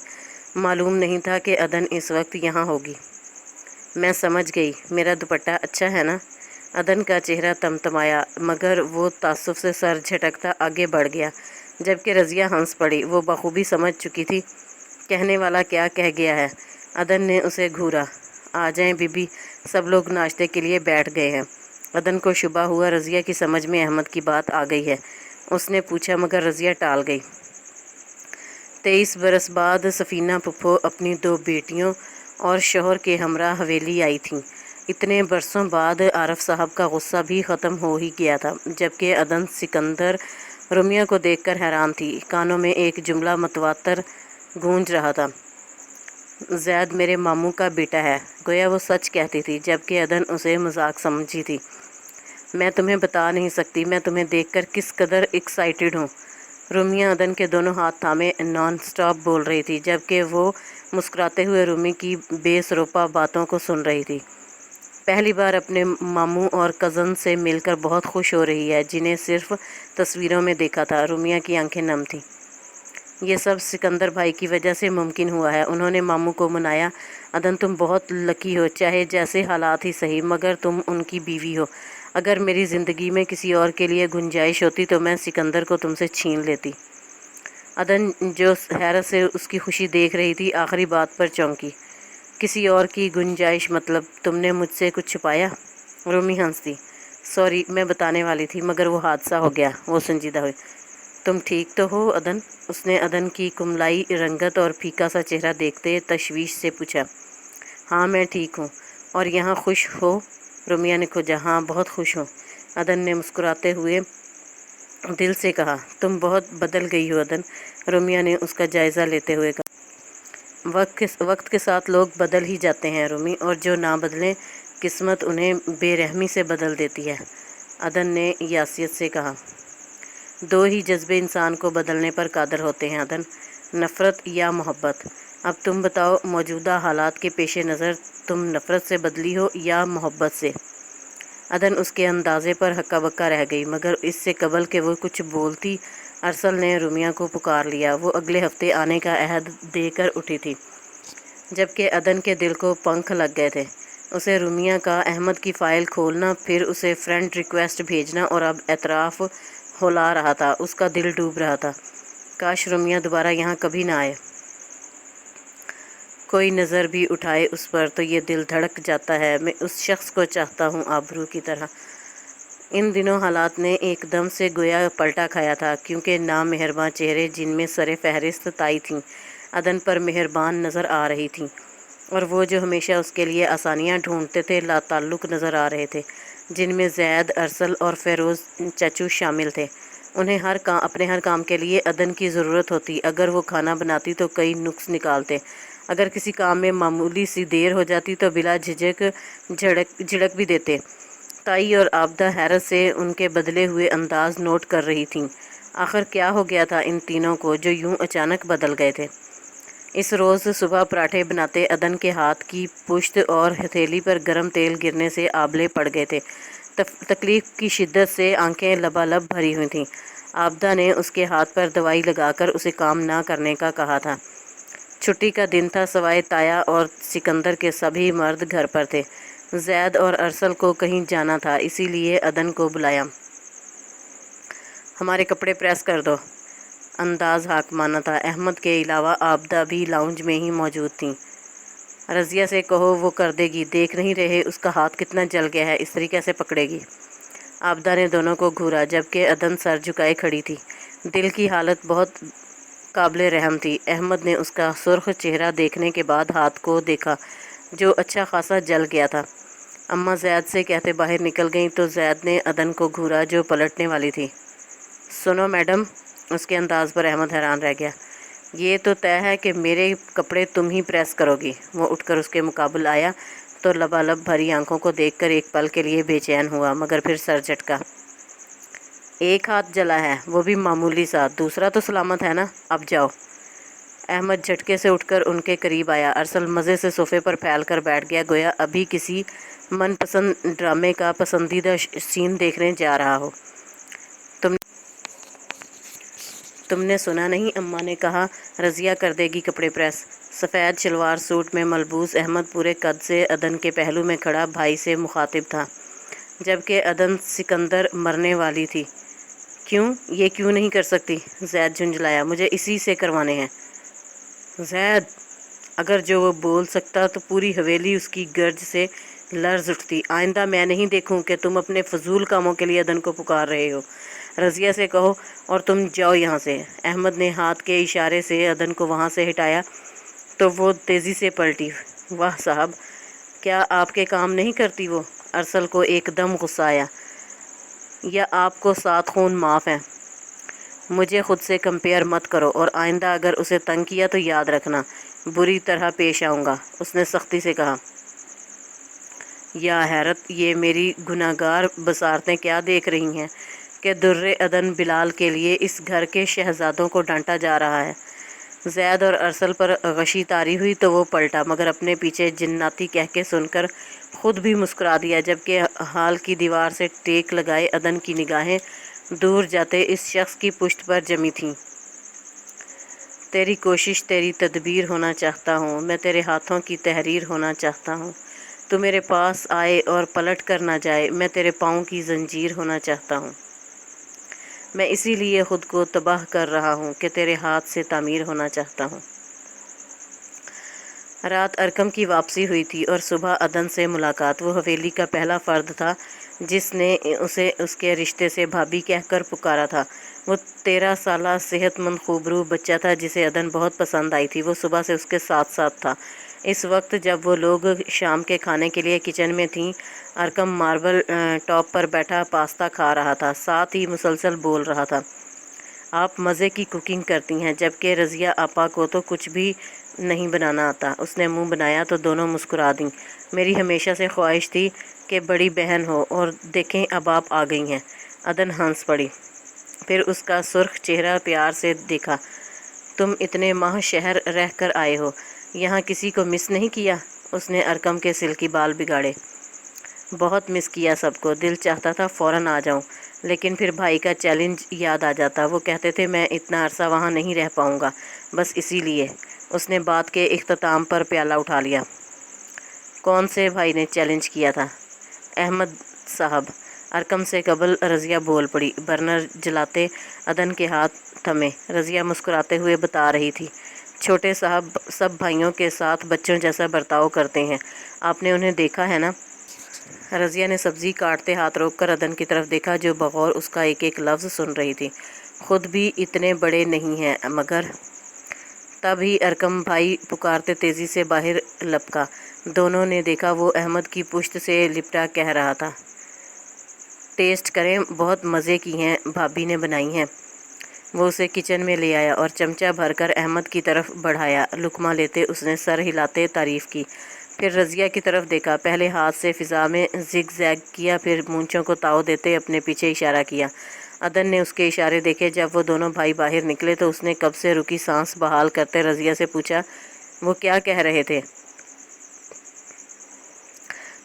मालूम नहीं था कि अदन इस वक्त यहाँ होगी। मैं समझ गई, मेरा दुपट्टा अच्छा है ना? अदन का चेहरा तमतमाया, मगर वो तासुफ से सर झटकता आगे बढ़ गया, जबकि रज़िया हंस पड़ी। वो बखूबी समझ चुकी थी कहने वाला क्या कह गया है। अदन ने उसे घूरा। आ जाएं बीबी, सब लोग नाश्ते के लिए बैठ गए हैं। अदन को शुबा हुआ रज़िया की समझ में अहमद की बात आ गई है। उसने पूछा, मगर रज़िया टाल गई। 23 बरस बाद सफ़ीना पुप्पो अपनी 2 बेटियों और शोहर के हमरा हवेली आई थीं। इतने बरसों बाद आरफ साहब का गुस्सा भी ख़त्म हो ही गया था, जबकि अदन सिकंदर रुमिया को देखकर हैरान थी। कानों में एक जुमला मतवातर गूंज रहा था, ज़ैद मेरे मामू का बेटा है। गोया वो सच कहती थी, जबकि अदन उसे मजाक समझी थी। میں تمہیں بتا نہیں سکتی میں تمہیں دیکھ کر کس قدر ایکسائٹڈ ہوں۔ رومیہ عدن کے دونوں ہاتھ تھامے نان سٹاپ بول رہی تھی، جبکہ وہ مسکراتے ہوئے رومی کی بے سروپا باتوں کو سن رہی تھی۔ پہلی بار اپنے ماموں اور کزن سے مل کر بہت خوش ہو رہی ہے، جنہیں صرف تصویروں میں دیکھا تھا۔ رومیہ کی آنکھیں نم تھیں۔ یہ سب سکندر بھائی کی وجہ سے ممکن ہوا ہے۔ انہوں نے ماموں کو منایا۔ عدن تم بہت لکی ہو، چاہے جیسے حالات ہی صحیح، مگر تم ان کی بیوی ہو۔ اگر میری زندگی میں کسی اور کے لیے گنجائش ہوتی تو میں سکندر کو تم سے چھین لیتی۔ عدن جو حیرت سے اس کی خوشی دیکھ رہی تھی، آخری بات پر چونکی۔ کسی اور کی گنجائش مطلب تم نے مجھ سے کچھ چھپایا؟ رومی ہنس دی۔ سوری، میں بتانے والی تھی مگر وہ حادثہ ہو گیا۔ وہ سنجیدہ ہوئی۔ تم ٹھیک تو ہو عدن؟ اس نے عدن کی کملائی رنگت اور پھیکا سا چہرہ دیکھتے تشویش سے پوچھا۔ ہاں میں ٹھیک ہوں۔ اور یہاں خوش ہو؟ رومیہ نے کھوجا۔ ہاں بہت خوش ہوں، عدن نے مسکراتے ہوئے دل سے کہا۔ تم بہت بدل گئی ہو عدن، رومیہ نے اس کا جائزہ لیتے ہوئے کہا۔ وقت کے ساتھ لوگ بدل ہی جاتے ہیں رومی، اور جو نہ بدلیں قسمت انہیں بے رحمی سے بدل دیتی ہے، عدن نے یاسیت سے کہا۔ دو ہی جذبے انسان کو بدلنے پر قادر ہوتے ہیں عدن، نفرت یا محبت۔ اب تم بتاؤ، موجودہ حالات کے پیش نظر تم نفرت سے بدلی ہو یا محبت سے؟ عدن اس کے اندازے پر ہکا بکا رہ گئی، مگر اس سے قبل کہ وہ کچھ بولتی ارسل نے رومیہ کو پکار لیا۔ وہ اگلے ہفتے آنے کا عہد دے کر اٹھی تھی، جبکہ عدن کے دل کو پنکھ لگ گئے تھے۔ اسے رومیہ کا احمد کی فائل کھولنا، پھر اسے فرینڈ ریکویسٹ بھیجنا، اور اب اعتراف ہلا رہا تھا۔ اس کا دل ڈوب رہا تھا۔ کاش رومیہ دوبارہ یہاں کبھی نہ آئے۔ کوئی نظر بھی اٹھائے اس پر تو یہ دل دھڑک جاتا ہے۔ میں اس شخص کو چاہتا ہوں آبرو کی طرح۔ ان دنوں حالات نے ایک دم سے گویا پلٹا کھایا تھا، کیونکہ نامہرباں چہرے جن میں سر فہرست تائی تھیں، عدن پر مہربان نظر آ رہی تھیں، اور وہ جو ہمیشہ اس کے لیے آسانیاں ڈھونڈتے تھے لا تعلق نظر آ رہے تھے، جن میں زید، ارسل اور فیروز چچو شامل تھے۔ انہیں اپنے ہر کام کے لیے عدن کی ضرورت ہوتی۔ اگر وہ کھانا بناتی تو کئی نکس نکالتے، اگر کسی کام میں معمولی سی دیر ہو جاتی تو بلا جھجک جھڑک بھی دیتے۔ تائی اور عابدہ حیرت سے ان کے بدلے ہوئے انداز نوٹ کر رہی تھیں۔ آخر کیا ہو گیا تھا ان تینوں کو جو یوں اچانک بدل گئے تھے؟ اس روز صبح پراٹھے بناتے عدن کے ہاتھ کی پشت اور ہتھیلی پر گرم تیل گرنے سے آبلے پڑ گئے تھے۔ تکلیف کی شدت سے آنکھیں لبالب بھری ہوئی تھیں۔ عابدہ نے اس کے ہاتھ پر دوائی لگا کر اسے کام نہ کرنے کا کہا تھا۔ چھٹی کا دن تھا، سوائے تایا اور سکندر کے سبھی مرد گھر پر تھے۔ زید اور ارسل کو کہیں جانا تھا، اسی لیے عدن کو بلایا۔ ہمارے کپڑے پریس کر دو۔ انداز حاکمانہ تھا۔ احمد کے علاوہ عابدہ بھی لاؤنج میں ہی موجود تھیں۔ رضیہ سے کہو وہ کر دے گی، دیکھ نہیں رہے اس کا ہاتھ کتنا جل گیا ہے، استری کیسے پکڑے گی؟ عابدہ نے دونوں کو گھورا، جبکہ عدن سر جھکائے کھڑی تھی۔ دل کی حالت بہت قابل رحم تھی۔ احمد نے اس کا سرخ چہرہ دیکھنے کے بعد ہاتھ کو دیکھا، جو اچھا خاصا جل گیا تھا۔ اماں زید سے کہتے باہر نکل گئیں تو زید نے عدن کو گھورا جو پلٹنے والی تھی۔ سنو میڈم، اس کے انداز پر احمد حیران رہ گیا۔ یہ تو طے ہے کہ میرے کپڑے تم ہی پریس کرو گی۔ وہ اٹھ کر اس کے مقابل آیا تو لبالب بھری آنکھوں کو دیکھ کر ایک پل کے لیے بے چین ہوا، مگر پھر سر جھٹکا۔ ایک ہاتھ جلا ہے، وہ بھی معمولی سا، دوسرا تو سلامت ہے نا؟ اب جاؤ۔ احمد جھٹکے سے اٹھ کر ان کے قریب آیا۔ ارسل مزے سے صوفے پر پھیل کر بیٹھ گیا، گویا ابھی کسی من پسند ڈرامے کا پسندیدہ سین دیکھنے جا رہا ہو۔ تم نے سنا نہیں؟ اماں نے کہا رضیہ کر دے گی کپڑے پریس۔ سفید شلوار سوٹ میں ملبوس احمد پورے قد سے عدن کے پہلو میں کھڑا بھائی سے مخاطب تھا، جبکہ عدن سکندر مرنے والی تھی۔ کیوں؟ یہ کیوں نہیں کر سکتی؟ زید جھنجھلایا۔ مجھے اسی سے کروانے ہیں۔ زید! اگر جو وہ بول سکتا تو پوری حویلی اس کی گرج سے لرز اٹھتی۔ آئندہ میں نہیں دیکھوں کہ تم اپنے فضول کاموں کے لیے عدن کو پکار رہے ہو۔ رضیہ سے کہو اور تم جاؤ یہاں سے۔ احمد نے ہاتھ کے اشارے سے عدن کو وہاں سے ہٹایا تو وہ تیزی سے پلٹی۔ واہ صاحب، کیا آپ کے کام نہیں کرتی وہ؟ ارسل کو ایک دم غصہ آیا۔ یا آپ کو 7 خون معاف ہیں؟ مجھے خود سے کمپیئر مت کرو، اور آئندہ اگر اسے تنگ کیا تو یاد رکھنا بری طرح پیش آؤں گا، اس نے سختی سے کہا۔ یا حیرت، یہ میری گناہگار بصارتیں کیا دیکھ رہی ہیں کہ در عدن بلال کے لیے اس گھر کے شہزادوں کو ڈانٹا جا رہا ہے۔ زید اور ارسل پر غشی طاری ہوئی تو وہ پلٹا، مگر اپنے پیچھے جناتی کہکے سن کر خود بھی مسکرا دیا، جبکہ حال کی دیوار سے ٹیک لگائے عدن کی نگاہیں دور جاتے اس شخص کی پشت پر جمی تھیں۔ تیری کوشش، تیری تدبیر ہونا چاہتا ہوں، میں تیرے ہاتھوں کی تحریر ہونا چاہتا ہوں۔ تو میرے پاس آئے اور پلٹ کر نہ جائے، میں تیرے پاؤں کی زنجیر ہونا چاہتا ہوں۔ میں اسی لیے خود کو تباہ کر رہا ہوں کہ تیرے ہاتھ سے تعمیر ہونا چاہتا ہوں۔ رات ارکم کی واپسی ہوئی تھی اور صبح عدن سے ملاقات۔ وہ حویلی کا پہلا فرد تھا جس نے اسے اس کے رشتے سے بھابی کہہ کر پکارا تھا۔ وہ 13 سالہ صحت مند خوبرو بچہ تھا جسے عدن بہت پسند آئی تھی۔ وہ صبح سے اس کے ساتھ ساتھ تھا۔ اس وقت جب وہ لوگ شام کے کھانے کے لیے کچن میں تھیں، ارکم ماربل ٹاپ پر بیٹھا پاستا کھا رہا تھا، ساتھ ہی مسلسل بول رہا تھا، آپ مزے کی کوکنگ کرتی ہیں، جبکہ رضیہ آپا کو تو کچھ بھی نہیں بنانا آتا۔ اس نے منہ بنایا تو دونوں مسکرا دیں۔ میری ہمیشہ سے خواہش تھی کہ بڑی بہن ہو، اور دیکھیں اب آپ آ گئی ہیں۔ عدن ہنس پڑی، پھر اس کا سرخ چہرہ پیار سے دیکھا۔ تم اتنے ماہ شہر رہ کر آئے ہو، یہاں کسی کو مس نہیں کیا؟ اس نے ارکم کے سلکی بال بگاڑے۔ بہت مس کیا سب کو، دل چاہتا تھا فوراً آ جاؤں، لیکن پھر بھائی کا چیلنج یاد آ جاتا۔ وہ کہتے تھے میں اتنا عرصہ وہاں نہیں رہ پاؤں گا، بس اسی لیے۔ اس نے بات کے اختتام پر پیالہ اٹھا لیا۔ کون سے بھائی نے چیلنج کیا تھا؟ احمد صاحب۔ ارکم سے قبل رضیہ بول پڑی، برنر جلاتے عدن کے ہاتھ تھمے۔ رضیہ مسکراتے ہوئے بتا رہی تھی، چھوٹے صاحب سب بھائیوں کے ساتھ بچوں جیسا برتاؤ کرتے ہیں، آپ نے انہیں دیکھا ہے نا؟ رضیہ نے سبزی کاٹتے ہاتھ روک کر عدن کی طرف دیکھا جو بغور اس کا ایک ایک لفظ سن رہی تھی۔ خود بھی اتنے بڑے نہیں ہیں مگر۔ تب ہی ارکم بھائی پکارتے تیزی سے باہر لپکا۔ دونوں نے دیکھا وہ احمد کی پشت سے لپٹا کہہ رہا تھا، ٹیسٹ کریں، بہت مزے کی ہیں، بھابی نے بنائی ہیں۔ وہ اسے کچن میں لے آیا اور چمچہ بھر کر احمد کی طرف بڑھایا۔ لقمہ لیتے اس نے سر ہلاتے تعریف کی، پھر رضیہ کی طرف دیکھا، پہلے ہاتھ سے فضا میں زگ زیگ کیا، پھر مونچھوں کو تاؤ دیتے اپنے پیچھے اشارہ کیا۔ عدن نے اس کے اشارے دیکھے۔ جب وہ دونوں بھائی باہر نکلے تو اس نے کب سے رکی سانس بحال کرتے رضیہ سے پوچھا، وہ کیا کہہ رہے تھے؟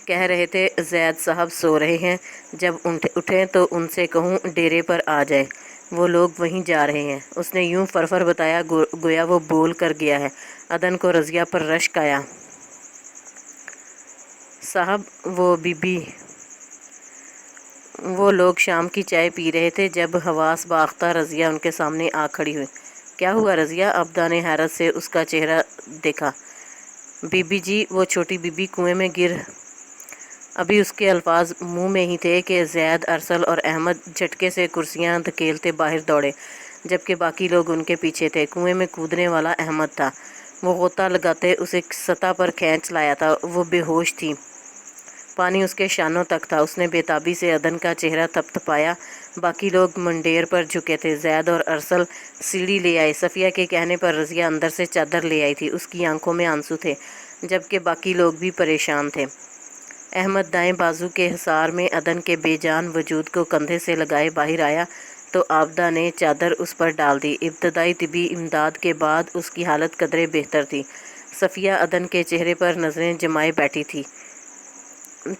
کہہ رہے تھے زید صاحب سو رہے ہیں، جب اٹھیں تو ان سے کہوں ڈیرے پر آ جائے، وہ لوگ وہیں جا رہے ہیں۔ اس نے یوں فرفر بتایا گویا وہ بول کر گیا ہے۔ عدن کو رضیہ پر رشک آیا۔ صاحب، وہ بی بی، وہ لوگ شام کی چائے پی رہے تھے جب حواس باختہ رضیہ ان کے سامنے آ کھڑی ہوئی۔ کیا ہوا رضیہ؟ عابدہ نے حیرت سے اس کا چہرہ دیکھا۔ بی بی جی، وہ چھوٹی بی بی کنویں میں گر۔ ابھی اس کے الفاظ منہ میں ہی تھے کہ زید، ارسل اور احمد جھٹکے سے کرسیاں دھکیلتے باہر دوڑے، جبکہ باقی لوگ ان کے پیچھے تھے۔ کنویں میں کودنے والا احمد تھا۔ وہ غوطہ لگاتے اسے سطح پر کھینچ لایا تھا۔ وہ بے ہوش تھی، پانی اس کے شانوں تک تھا۔ اس نے بے تابی سے عدن کا چہرہ تھپ تھپایا۔ باقی لوگ منڈیر پر جھکے تھے۔ زید اور ارسل سیڑھی لے آئے۔ صفیہ کے کہنے پر رضیہ اندر سے چادر لے آئی تھی۔ اس کی آنکھوں میں آنسو تھے، جبکہ باقی لوگ بھی پریشان تھے۔ احمد دائیں بازو کے حصار میں عدن کے بے جان وجود کو کندھے سے لگائے باہر آیا تو عابدہ نے چادر اس پر ڈال دی۔ ابتدائی طبی امداد کے بعد اس کی حالت قدرے بہتر تھی۔ صفیہ عدن کے چہرے پر نظریں جمائے بیٹھی تھی،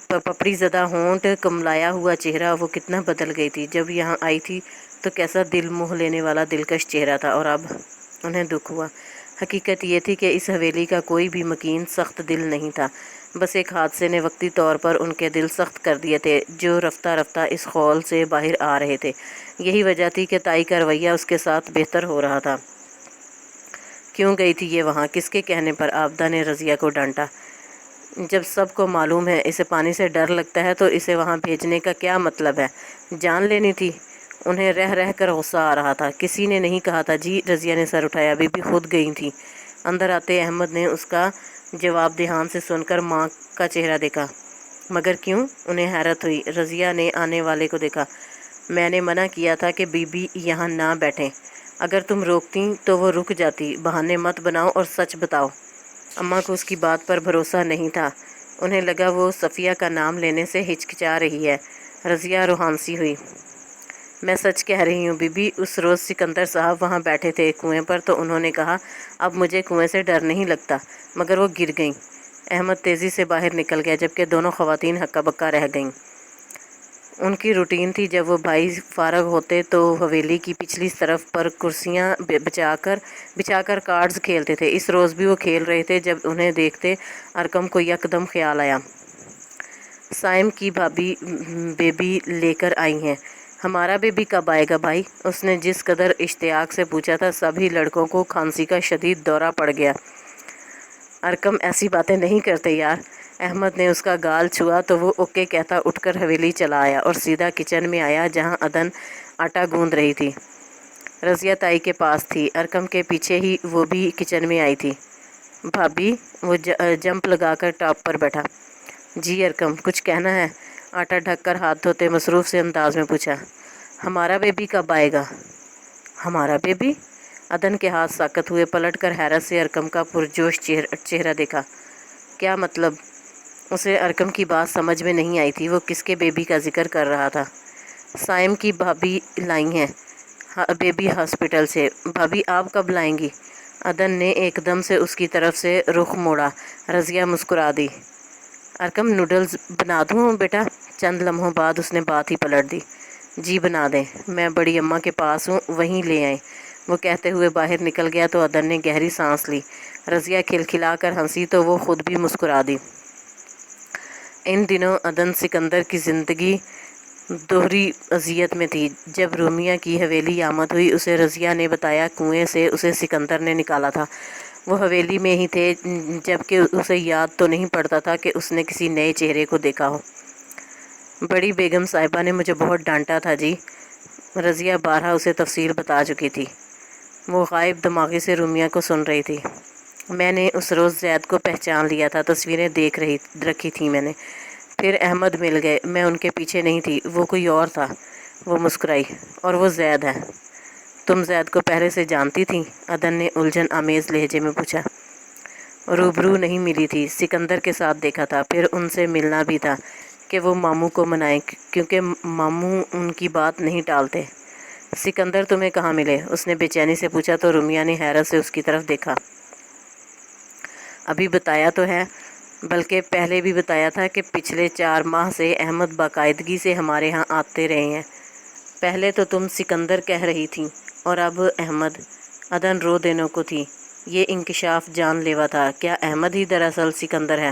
پپڑی زدہ ہونٹ، کملایا ہوا چہرہ۔ وہ کتنا بدل گئی تھی۔ جب یہاں آئی تھی تو کیسا دل موہ لینے والا دلکش چہرہ تھا، اور اب انہیں دکھ ہوا۔ حقیقت یہ تھی کہ اس حویلی کا کوئی بھی مکین سخت دل نہیں تھا، بس ایک حادثے نے وقتی طور پر ان کے دل سخت کر دیے تھے جو رفتہ رفتہ اس خول سے باہر آ رہے تھے۔ یہی وجہ تھی کہ تائی کا رویہ اس کے ساتھ بہتر ہو رہا تھا۔ کیوں گئی تھی یہ وہاں؟ کس کے کہنے پر؟ عابدہ نے رضیہ کو ڈانٹا۔ جب سب کو معلوم ہے اسے پانی سے ڈر لگتا ہے تو اسے وہاں بھیجنے کا کیا مطلب ہے؟ جان لینی تھی؟ انہیں رہ رہ کر غصہ آ رہا تھا۔ کسی نے نہیں کہا تھا جی، رضیہ نے سر اٹھایا، بی بی خود گئی تھی۔ اندر آتے احمد نے اس کا جواب دھیان سے سن کر ماں کا چہرہ دیکھا۔ مگر کیوں؟ انہیں حیرت ہوئی۔ رضیہ نے آنے والے کو دیکھا۔ میں نے منع کیا تھا کہ بی بی یہاں نہ بیٹھیں، اگر تم روکتیں تو وہ رک جاتی۔ بہانے مت بناؤ اور سچ بتاؤ۔ اماں کو اس کی بات پر بھروسہ نہیں تھا۔ انہیں لگا وہ صفیہ کا نام لینے سے ہچکچا رہی ہے۔ رضیہ روحانسی ہوئی۔ میں سچ کہہ رہی ہوں بی بی، اس روز سکندر صاحب وہاں بیٹھے تھے کنویں پر، تو انہوں نے کہا اب مجھے کنویں سے ڈر نہیں لگتا، مگر وہ گر گئیں۔ احمد تیزی سے باہر نکل گیا، جبکہ دونوں خواتین ہکا بکا رہ گئیں۔ ان کی روٹین تھی جب وہ بھائی فارغ ہوتے تو حویلی کی پچھلی طرف پر کرسیاں بچھا کر کارڈز کھیلتے تھے۔ اس روز بھی وہ کھیل رہے تھے جب انہیں دیکھتے ارکم کو یکدم خیال آیا۔ سائم کی بھابی بیبی لے کر آئی ہیں۔ ہمارا بیبی کب آئے گا بھائی؟ اس نے جس قدر اشتیاق سے پوچھا تھا، سبھی لڑکوں کو کھانسی کا شدید دورہ پڑ گیا۔ ارکم ایسی باتیں نہیں کرتے یار۔ احمد نے اس کا گال چھوا تو وہ اوکے کہتا اٹھ کر حویلی چلا آیا اور سیدھا کچن میں آیا، جہاں عدن آٹا گوندھ رہی تھی۔ رضیہ تائی کے پاس تھی، ارکم کے پیچھے ہی وہ بھی کچن میں آئی تھی۔ بھابی، وہ جمپ لگا کر ٹاپ پر بیٹھا۔ جی ارکم، کچھ کہنا ہے؟ آٹا ڈھک کر ہاتھ دھوتے مصروف سے انداز میں پوچھا۔ ہمارا بیبی کب آئے گا؟ ہمارا بیبی؟ عدن کے ہاتھ ساکت ہوئے، پلٹ کر حیرت سے ارکم کا پرجوش چہرہ دیکھا۔ کیا مطلب؟ اسے ارکم کی بات سمجھ میں نہیں آئی تھی، وہ کس کے بیبی کا ذکر کر رہا تھا۔ سائم کی بھابی لائی ہیں بیبی ہاسپٹل سے۔ بھابی آپ کب لائیں گی؟ عدن نے ایک دم سے اس کی طرف سے رخ موڑا۔ رضیہ مسکرا دی۔ ارکم، نوڈلز بنا دوں بیٹا؟ چند لمحوں بعد اس نے بات ہی پلٹ دی۔ جی بنا دیں، میں بڑی اماں کے پاس ہوں، وہیں لے آئیں۔ وہ کہتے ہوئے باہر نکل گیا تو عدن نے گہری سانس لی۔ رضیہ کھلکھلا کر ہنسی تو وہ خود بھی مسکرا دی۔ ان دنوں عدن سکندر کی زندگی دوہری اذیت میں تھی۔ جب رومیہ کی حویلی آمد ہوئی، اسے رضیہ نے بتایا کنویں سے اسے سکندر نے نکالا تھا۔ وہ حویلی میں ہی تھے، جبکہ اسے یاد تو نہیں پڑتا تھا کہ اس نے کسی نئے چہرے کو دیکھا ہو۔ بڑی بیگم صاحبہ نے مجھے بہت ڈانٹا تھا جی۔ رضیہ بارہا اسے تفصیل بتا چکی تھی۔ وہ غائب دماغی سے رومیہ کو سن رہی تھی۔ میں نے اس روز زید کو پہچان لیا تھا، تصویریں دیکھ رکھی تھیں میں نے۔ پھر احمد مل گئے، میں ان کے پیچھے نہیں تھی، وہ کوئی اور تھا۔ وہ مسکرائی۔ اور وہ زید ہے؟ تم زید کو پہلے سے جانتی تھیں؟ عدن نے الجھن آمیز لہجے میں پوچھا۔ روبرو نہیں ملی تھی، سکندر کے ساتھ دیکھا تھا، پھر ان سے ملنا بھی تھا کہ وہ ماموں کو منائیں، کیونکہ ماموں ان کی بات نہیں ٹالتے۔ سکندر تمہیں کہاں ملے؟ اس نے بے چینی سے پوچھا تو رومیہ نے حیرت سے اس کی طرف دیکھا۔ ابھی بتایا تو ہے، بلکہ پہلے بھی بتایا تھا کہ پچھلے 4 ماہ سے احمد باقاعدگی سے ہمارے ہاں آتے رہے ہیں۔ پہلے تو تم سکندر کہہ رہی تھیں، اور اب احمد۔ عدن رو دینے کو تھی۔ یہ انکشاف جان لیوا تھا۔ کیا احمد ہی دراصل سکندر ہے؟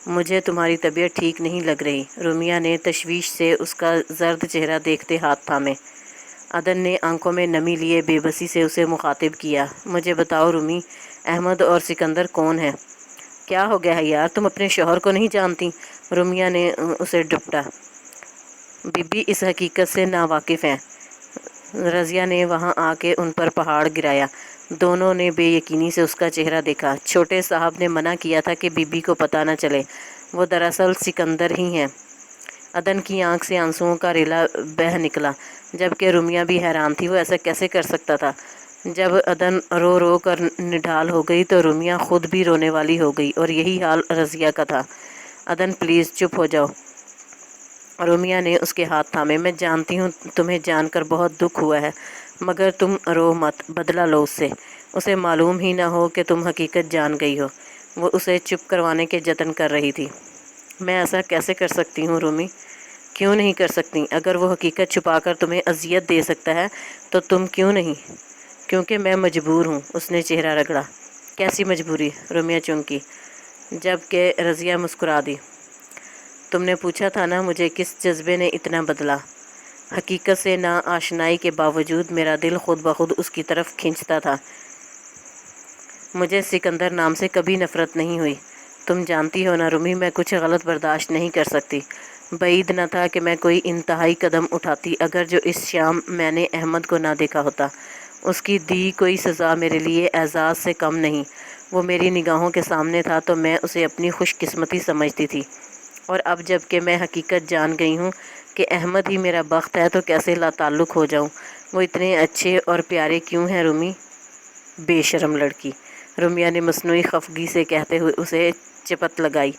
مجھے تمہاری طبیعت ٹھیک نہیں لگ رہی۔ رومیہ نے تشویش سے اس کا زرد چہرہ دیکھتے ہاتھ تھامے۔ عدن نے آنکھوں میں نمی لیے بے بسی سے اسے مخاطب کیا۔ مجھے بتاؤ رومی، احمد اور سکندر کون ہے؟ کیا ہو گیا ہے یار، تم اپنے شوہر کو نہیں جانتی؟ رومیہ نے اسے ڈپٹا۔ بی بی اس حقیقت سے ناواقف ہیں۔ رضیہ نے وہاں آ کے ان پر پہاڑ گرایا۔ دونوں نے بے یقینی سے اس کا چہرہ دیکھا۔ چھوٹے صاحب نے منع کیا تھا کہ بی بی کو پتہ نہ چلے، وہ دراصل سکندر ہی ہیں۔ عدن کی آنکھ سے آنسوؤں کا ریلا بہہ نکلا، جبکہ رومیہ بھی حیران تھی، وہ ایسا کیسے کر سکتا تھا۔ جب عدن رو رو کر نڈھال ہو گئی تو رومیہ خود بھی رونے والی ہو گئی، اور یہی حال رضیہ کا تھا۔ عدن پلیز چپ ہو جاؤ۔ رومیہ نے اس کے ہاتھ تھامے۔ میں جانتی ہوں تمہیں جان کر بہت دکھ ہوا ہے، مگر تم رو مت، بدلہ لو اس سے۔ اسے معلوم ہی نہ ہو کہ تم حقیقت جان گئی ہو۔ وہ اسے چپ کروانے کے جتن کر رہی تھی۔ میں ایسا کیسے کر سکتی ہوں رومی؟ کیوں نہیں کر سکتی؟ اگر وہ حقیقت چھپا کر تمہیں اذیت دے سکتا ہے تو تم کیوں نہیں؟ کیونکہ میں مجبور ہوں، اس نے چہرہ رگڑا۔ کیسی مجبوری؟ رومیہ چونکی، جبکہ رضیہ مسکرا دی۔ تم نے پوچھا تھا نا مجھے کس جذبے نے اتنا بدلا؟ حقیقت سے نا آشنائی کے باوجود میرا دل خود بخود اس کی طرف کھنچتا تھا۔ مجھے سکندر نام سے کبھی نفرت نہیں ہوئی۔ تم جانتی ہو نا رومی، میں کچھ غلط برداشت نہیں کر سکتی۔ بعید نہ تھا کہ میں کوئی انتہائی قدم اٹھاتی اگر جو اس شام میں نے احمد کو نہ دیکھا ہوتا۔ اس کی دی کوئی سزا میرے لیے اعزاز سے کم نہیں۔ وہ میری نگاہوں کے سامنے تھا تو میں اسے اپنی خوش قسمتی سمجھتی تھی، اور اب جب کہ میں حقیقت جان گئی ہوں کہ احمد ہی میرا بخت ہے تو کیسے لا تعلق ہو جاؤں؟ وہ اتنے اچھے اور پیارے کیوں ہیں رومی؟ بے شرم لڑکی، رومیہ نے مصنوعی خفگی سے کہتے ہوئے اسے چپت لگائی۔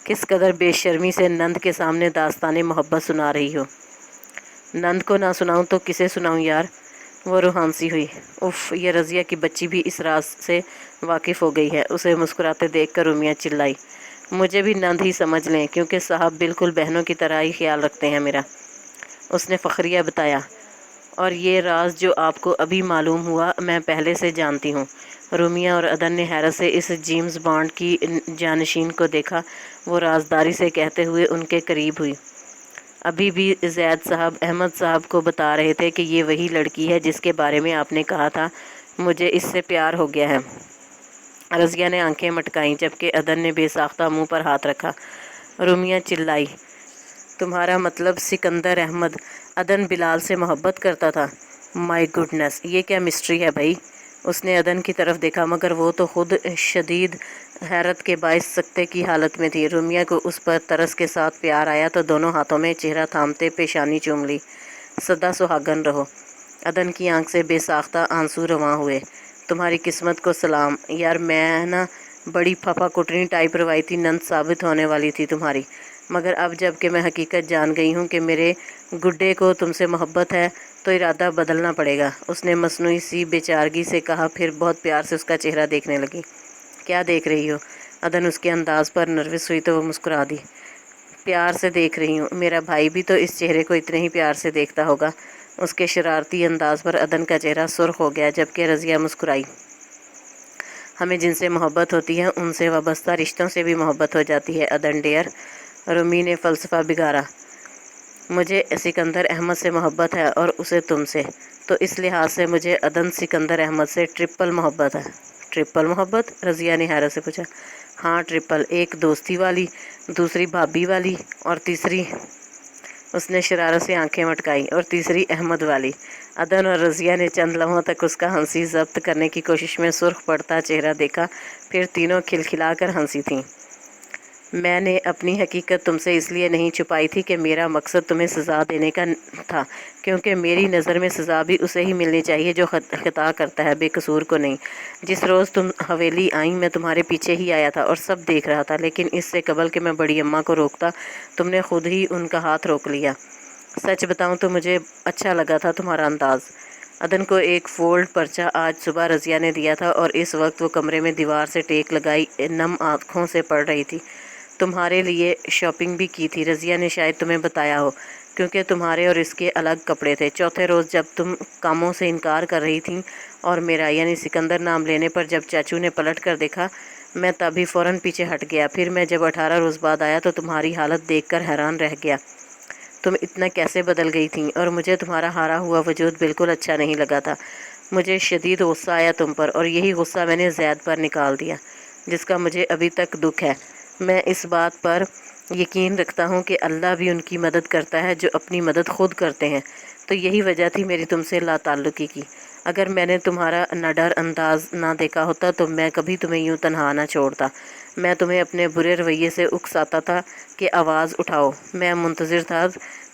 किस कदर बेशर्मी से नंद के सामने दास्तान मोहब्बत सुना रही हो। नंद को ना सुनाऊं तो किसे सुनाऊं यार। वो रूहान सी हुई। उफ, ये रज़िया की बच्ची भी इस राज से वाकिफ़ हो गई है। उसे मुस्कुराते देखकर रुमिया चिल्लाई, मुझे भी नंद ही समझ लें, क्योंकि साहब बिल्कुल बहनों की तरह ही ख्याल रखते हैं मेरा। उसने फ़खरिया बताया, और ये राज जो आपको अभी मालूम हुआ मैं पहले से जानती हूँ। रुमिया और अदन ने हैरत से इस जेम्स बॉन्ड की जानशीन को देखा। वो राजदारी से कहते हुए उनके करीब हुई। अभी भी ज़ैद साहब अहमद साहब को बता रहे थे कि ये वही लड़की है जिसके बारे में आपने कहा था मुझे इससे प्यार हो गया है। रज़िया ने आंखें मटकाईं, जबकि अदन ने बेसाख्ता मुंह पर हाथ रखा। रुमिया चिल्लाई, तुम्हारा मतलब सिकंदर अहमद अदन बिलाल से मोहब्बत करता था? माय गुडनेस, ये क्या मिस्ट्री है भाई। उसने अदन की तरफ देखा, मगर वो तो खुद शदीद हैरत के बाइस सकते की हालत में थी। रुमिया को उस पर तरस के साथ प्यार आया तो दोनों हाथों में चेहरा थामते पेशानी चूम ली। सदा सुहागन रहो। अदन की आंख से बेसाख्ता आंसू रवां हुए। तुम्हारी किस्मत को सलाम यार, मैं ना बड़ी फफा कुटनी टाइप रवायती नंद साबित होने वाली थी तुम्हारी, मगर अब जब कि मैं हकीकत जान गई हूँ कि मेरे गुड्डे को तुमसे मोहब्बत है तो इरादा बदलना पड़ेगा। उसने मसनूई सी बेचारगी से कहा, फिर बहुत प्यार से उसका चेहरा देखने लगी। क्या देख रही हो? अदन उसके अंदाज पर नर्वस हुई तो वो मुस्कुरा दी। प्यार से देख रही हूँ, मेरा भाई भी तो इस चेहरे को इतने ही प्यार से देखता होगा। उसके शरारती अंदाज पर अदन का चेहरा सुर्ख हो गया, जबकि रज़िया मुस्कुराई। हमें जिनसे मोहब्बत होती है उनसे वाबस्ता रिश्तों से भी मोहब्बत हो जाती है अदन डेयर। रुमी ने फ़लसफ़ा बिगाड़ा। मुझे सिकंदर अहमद से मोहब्बत है और उसे तुमसे, तो इस लिहाज से मुझे अदन सिकंदर अहमद से ट्रिपल मोहब्बत है। ट्रिपल मोहब्बत? रज़िया ने हैरत से पूछा। हाँ ट्रिपल, एक दोस्ती वाली, दूसरी भाभी वाली और तीसरी, उसने शरारत से आंखें मटकाई, और तीसरी अहमद वाली। अदन और रज़िया ने चंद लम्हों तक उसका हंसी जब्त करने की कोशिश में सुर्ख पड़ता चेहरा देखा, फिर तीनों खिलखिलाकर हंसी थीं। मैंने अपनी हकीकत तुमसे इसलिए नहीं छुपाई थी कि मेरा मकसद तुम्हें सज़ा देने का था, क्योंकि मेरी नज़र में सज़ा भी उसे ही मिलनी चाहिए जो खता करता है, बेकसूर को नहीं। जिस रोज़ तुम हवेली आई मैं तुम्हारे पीछे ही आया था और सब देख रहा था, लेकिन इससे कबल कि मैं बड़ी अम्मा को रोकता तुमने खुद ही उनका हाथ रोक लिया। सच बताऊं तो मुझे अच्छा लगा था तुम्हारा अंदाज़। अदन को एक फोल्ड पर्चा आज सुबह रज़िया ने दिया था और इस वक्त वो कमरे में दीवार से टेक लगाई नम आँखों से पढ़ रही थी। तुम्हारे लिए शॉपिंग भी की थी, रज़िया ने शायद तुम्हें बताया हो, क्योंकि तुम्हारे और इसके अलग कपड़े थे। चौथे रोज़ जब तुम कामों से इनकार कर रही थी और मेरा यानी सिकंदर नाम लेने पर जब चाचू ने पलट कर देखा, मैं तभी फ़ौरन पीछे हट गया। फिर मैं जब 18 रोज़ बाद आया तो तुम्हारी हालत देखकर हैरान रह गया। तुम इतना कैसे बदल गई थी, और मुझे तुम्हारा हारा हुआ वजूद बिल्कुल अच्छा नहीं लगा था। मुझे शदीद गुस्सा आया तुम पर, और यही गुस्सा मैंने ज़ैद पर निकाल दिया, जिसका मुझे अभी तक दुख है। मैं इस बात पर यकीन रखता हूँ कि अल्लाह भी उनकी मदद करता है जो अपनी मदद खुद करते हैं। तो यही वजह थी मेरी तुमसे लाताल्लुकी की। अगर मैंने तुम्हारा नडर अंदाज ना देखा होता तो मैं कभी तुम्हें यूँ तन्हा ना छोड़ता। मैं तुम्हें अपने बुरे रवैये से उकसाता था कि आवाज़ उठाओ। मैं मुंतज़िर था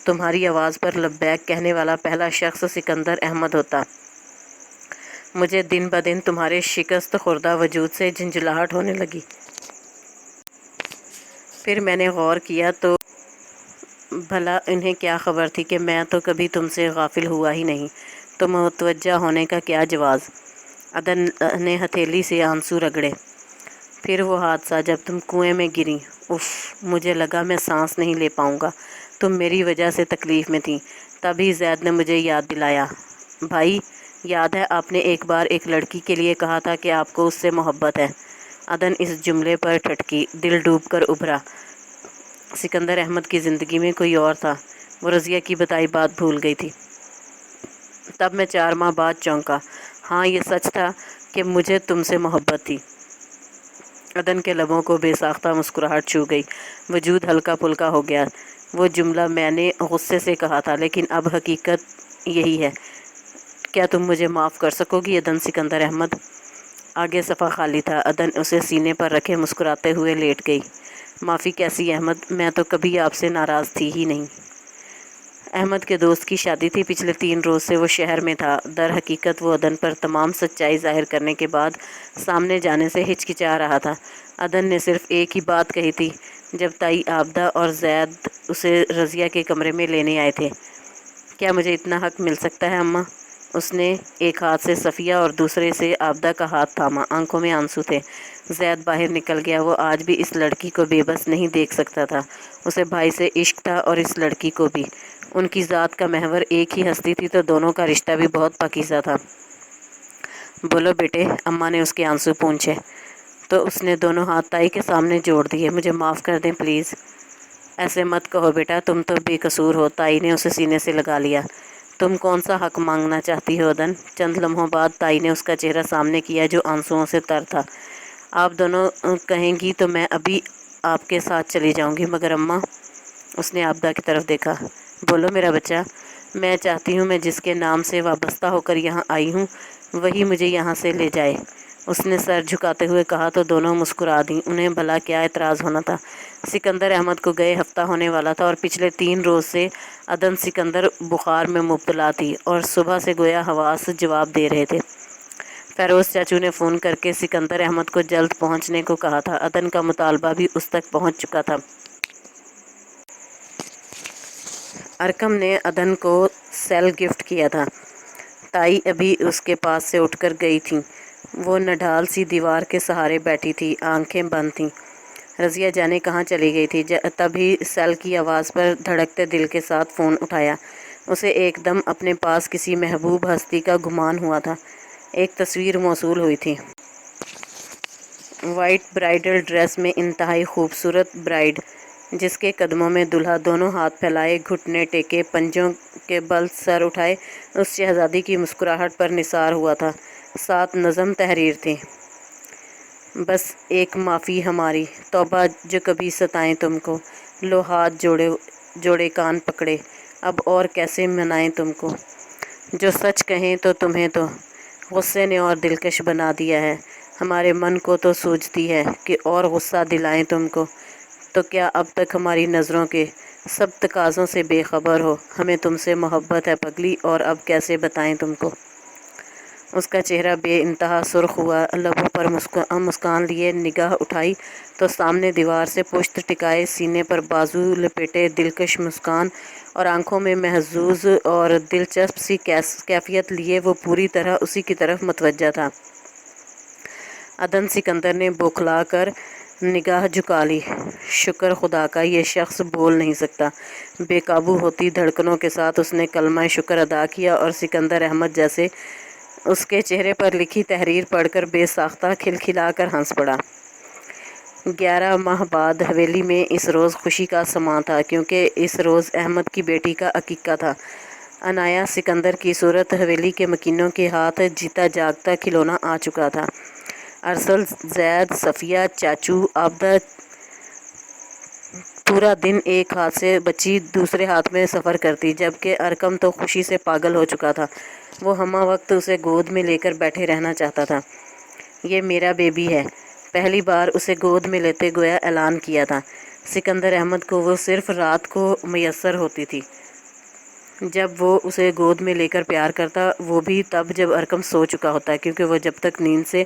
तुम्हारी आवाज़ पर लब्बैक कहने वाला पहला शख्स सिकंदर अहमद होता। मुझे दिन ब दिन तुम्हारे शिकस्त खुर्दा वजूद से झंझलाहट होने लगी। फिर मैंने गौर किया तो भला इन्हें क्या ख़बर थी कि मैं तो कभी तुमसे गाफिल हुआ ही नहीं, तो मुतवज्जा होने का क्या जवाज़। अदन ने हथेली से आंसू रगड़े। फिर वो हादसा जब तुम कुएं में गिरी, उफ़, मुझे लगा मैं सांस नहीं ले पाऊँगा। तुम मेरी वजह से तकलीफ़ में थी। तभी ज़ैद ने मुझे याद दिलाया। भाई, याद है आपने एक बार एक लड़की के लिए कहा था कि आपको उससे मोहब्बत है। अदन इस जुमले पर ठटकी, दिल डूब कर उभरा। सिकंदर अहमद की ज़िंदगी में कोई और था। वो रज़िया की बताई बात भूल गई थी। तब मैं 4 माह बाद चौंका। हाँ, ये सच था कि मुझे तुमसे मोहब्बत थी। अदन के लबों को बेसाख्ता मुस्कुराहट छू गई। वजूद हल्का पुल्का हो गया। वो जुमला मैंने गुस्से से कहा था, लेकिन अब हकीकत यही है। क्या तुम मुझे माफ़ कर सकोगी अदन सिकंदर अहमद? आगे सफ़ा खाली था। अदन उसे सीने पर रखे मुस्कुराते हुए लेट गई। माफ़ी कैसी अहमद, मैं तो कभी आपसे नाराज़ थी ही नहीं। अहमद के दोस्त की शादी थी। पिछले 3 रोज़ से वो शहर में था। दर हकीकत वो अदन पर तमाम सच्चाई ज़ाहिर करने के बाद सामने जाने से हिचकिचा रहा था। अदन ने सिर्फ एक ही बात कही थी, جب تائی عابدہ اور زید اسے رضیہ کے کمرے میں لینے آئے تھے۔ کیا مجھے اتنا حق مل سکتا ہے اماں؟ اس نے ایک ہاتھ سے صفیہ اور دوسرے سے عابدہ کا ہاتھ تھاما، آنکھوں میں آنسو تھے۔ زید باہر نکل گیا۔ وہ آج بھی اس لڑکی کو بے بس نہیں دیکھ سکتا تھا۔ اسے بھائی سے عشق تھا اور اس لڑکی کو بھی۔ ان کی ذات کا محور ایک ہی ہستی تھی تو دونوں کا رشتہ بھی بہت پاکیزہ تھا۔ بولو بیٹے، اماں نے اس کے آنسو پونچھے تو اس نے دونوں ہاتھ تائی کے سامنے جوڑ دیے۔ مجھے معاف کر دیں پلیز۔ ایسے مت کہو بیٹا، تم تو بے قصور ہو۔ تائی نے اسے سینے سے لگا لیا۔ تم کون سا حق مانگنا چاہتی ہو عدن؟ چند لمحوں بعد تائی نے اس کا چہرہ سامنے کیا جو آنسوؤں سے تر تھا۔ آپ دونوں کہیں گی تو میں ابھی آپ کے ساتھ چلی جاؤں گی، مگر اماں، اس نے عابدہ کی طرف دیکھا۔ بولو میرا بچہ۔ میں چاہتی ہوں میں جس کے نام سے وابستہ ہو کر یہاں آئی ہوں وہی مجھے یہاں سے لے جائے۔ اس نے سر جھکاتے ہوئے کہا تو دونوں مسکرا دیں۔ انہیں بھلا کیا اعتراض ہونا تھا؟ سکندر احمد کو گئے ہفتہ ہونے والا تھا اور پچھلے 3 روز سے عدن سکندر بخار میں مبتلا تھی اور صبح سے گویا حواس جواب دے رہے تھے۔ فیروز چاچو نے فون کر کے سکندر احمد کو جلد پہنچنے کو کہا تھا۔ عدن کا مطالبہ بھی اس تک پہنچ چکا تھا۔ ارکم نے عدن کو سیل گفٹ کیا تھا۔ تائی ابھی اس کے پاس سے اٹھ کر گئی تھیں۔ وہ نڈھال سی دیوار کے سہارے بیٹھی تھی، آنکھیں بند تھیں۔ رضیہ جانے کہاں چلی گئی تھی؟ تبھی سیل کی آواز پر دھڑکتے دل کے ساتھ فون اٹھایا۔ اسے ایک دم اپنے پاس کسی محبوب ہستی کا گمان ہوا تھا۔ ایک تصویر موصول ہوئی تھی۔ وائٹ برائڈل ڈریس میں انتہائی خوبصورت برائڈ، جس کے قدموں میں دلہا دونوں ہاتھ پھیلائے، گھٹنے ٹیکے، پنجوں کے بل سر اٹھائے، اس شہزادی کی مسکراہٹ پر نثار ہوا تھا۔ ساتھ نظم تحریر تھی۔ بس ایک معافی ہماری، توبہ جو کبھی ستائیں تم کو، لو ہاتھ جوڑے کان پکڑے، اب اور کیسے منائیں تم کو، جو سچ کہیں تو تمہیں تو غصے نے اور دلکش بنا دیا ہے، ہمارے من کو تو سوجتی ہے کہ اور غصہ دلائیں تم کو، تو کیا اب تک ہماری نظروں کے سب تقاضوں سے بے خبر ہو، ہمیں تم سے محبت ہے پگلی، اور اب کیسے بتائیں تم کو۔ اس کا چہرہ بے انتہا سرخ ہوا، لبوں پر مسکان لیے نگاہ اٹھائی تو سامنے دیوار سے پشت ٹکائے، سینے پر بازو لپیٹے، دلکش مسکان اور آنکھوں میں محظوظ اور دلچسپ سی کیفیت لیے وہ پوری طرح اسی کی طرف متوجہ تھا۔ عدن سکندر نے بوکھلا کر نگاہ جھکا لی۔ شکر خدا کا، یہ شخص بول نہیں سکتا۔ بے قابو ہوتی دھڑکنوں کے ساتھ اس نے کلمہ شکر ادا کیا اور سکندر احمد جیسے اس کے چہرے پر لکھی تحریر پڑھ کر بے ساختہ کھلکھلا کر ہنس پڑا۔ 11 ماہ بعد حویلی میں اس روز خوشی کا سماں تھا، کیونکہ اس روز احمد کی بیٹی کا عقیقہ تھا۔ عنایا سکندر کی صورت حویلی کے مکینوں کے ہاتھ جیتا جاگتا کھلونا آ چکا تھا۔ ارسل، زید، صفیہ، چاچو، عابدہ پورا دن ایک ہاتھ سے بچی دوسرے ہاتھ میں سفر کرتی، جبکہ ارکم تو خوشی سے پاگل ہو چکا تھا۔ وہ ہمہ وقت اسے گود میں لے کر بیٹھے رہنا چاہتا تھا۔ یہ میرا بیبی ہے، پہلی بار اسے گود میں لیتے گویا اعلان کیا تھا۔ سکندر احمد کو وہ صرف رات کو میسر ہوتی تھی جب وہ اسے گود میں لے کر پیار کرتا، وہ بھی تب جب ارکم سو چکا ہوتا، کیونکہ وہ جب تک نیند سے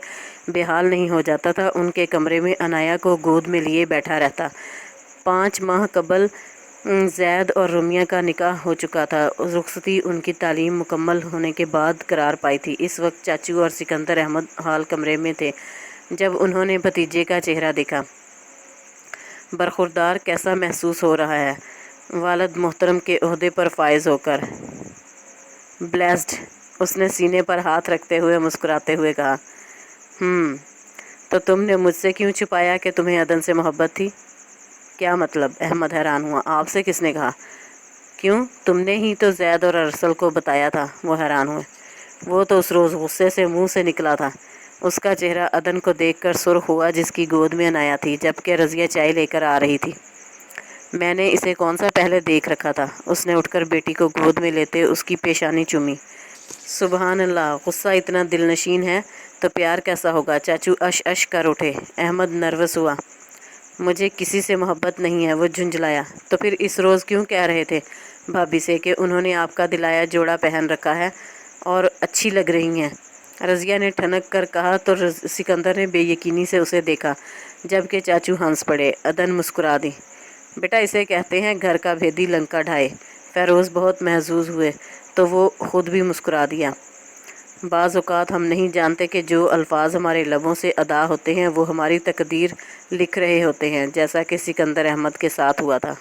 بے حال نہیں ہو جاتا تھا ان کے کمرے میں عنایا کو گود میں لیے بیٹھا رہتا۔ 5 ماہ قبل زید اور رمیہ کا نکاح ہو چکا تھا۔ رخصتی ان کی تعلیم مکمل ہونے کے بعد قرار پائی تھی۔ اس وقت چاچو اور سکندر احمد ہال کمرے میں تھے جب انہوں نے بھتیجے کا چہرہ دیکھا۔ برخوردار کیسا محسوس ہو رہا ہے والد محترم کے عہدے پر فائز ہو کر؟ بلیسڈ، اس نے سینے پر ہاتھ رکھتے ہوئے مسکراتے ہوئے کہا۔ تو تم نے مجھ سے کیوں چھپایا کہ تمہیں عدن سے محبت تھی؟ کیا مطلب؟ احمد حیران ہوا۔ آپ سے کس نے کہا؟ کیوں، تم نے ہی تو زید اور ارسل کو بتایا تھا۔ وہ حیران ہوئے۔ وہ تو اس روز غصے سے منہ سے نکلا تھا۔ اس کا چہرہ عدن کو دیکھ کر سرخ ہوا جس کی گود میں عنایا تھی، جبکہ رضیہ چائے لے کر آ رہی تھی۔ میں نے اسے کون سا پہلے دیکھ رکھا تھا؟ اس نے اٹھ کر بیٹی کو گود میں لیتے اس کی پیشانی چومی۔ سبحان اللہ، غصہ اتنا دل نشین ہے تو پیار کیسا ہوگا؟ چاچو اش اش کر اٹھے۔ احمد نروس ہوا۔ مجھے کسی سے محبت نہیں ہے، وہ جھنجھلایا۔ تو پھر اس روز کیوں کہہ رہے تھے بھابی سے کہ انہوں نے آپ کا دلایا جوڑا پہن رکھا ہے اور اچھی لگ رہی ہیں؟ رضیہ نے ٹھنک کر کہا تو سکندر نے بے یقینی سے اسے دیکھا، جبکہ چاچو ہنس پڑے۔ عدن مسکرا دی۔ بیٹا اسے کہتے ہیں گھر کا بھیدی لنکا ڈھائے۔ فیروز بہت محظوظ ہوئے تو وہ خود بھی مسکرا دیا۔ بعض اوقات ہم نہیں جانتے کہ جو الفاظ ہمارے لبوں سے ادا ہوتے ہیں وہ ہماری تقدیر لکھ رہے ہوتے ہیں، جیسا کہ سکندر احمد کے ساتھ ہوا تھا۔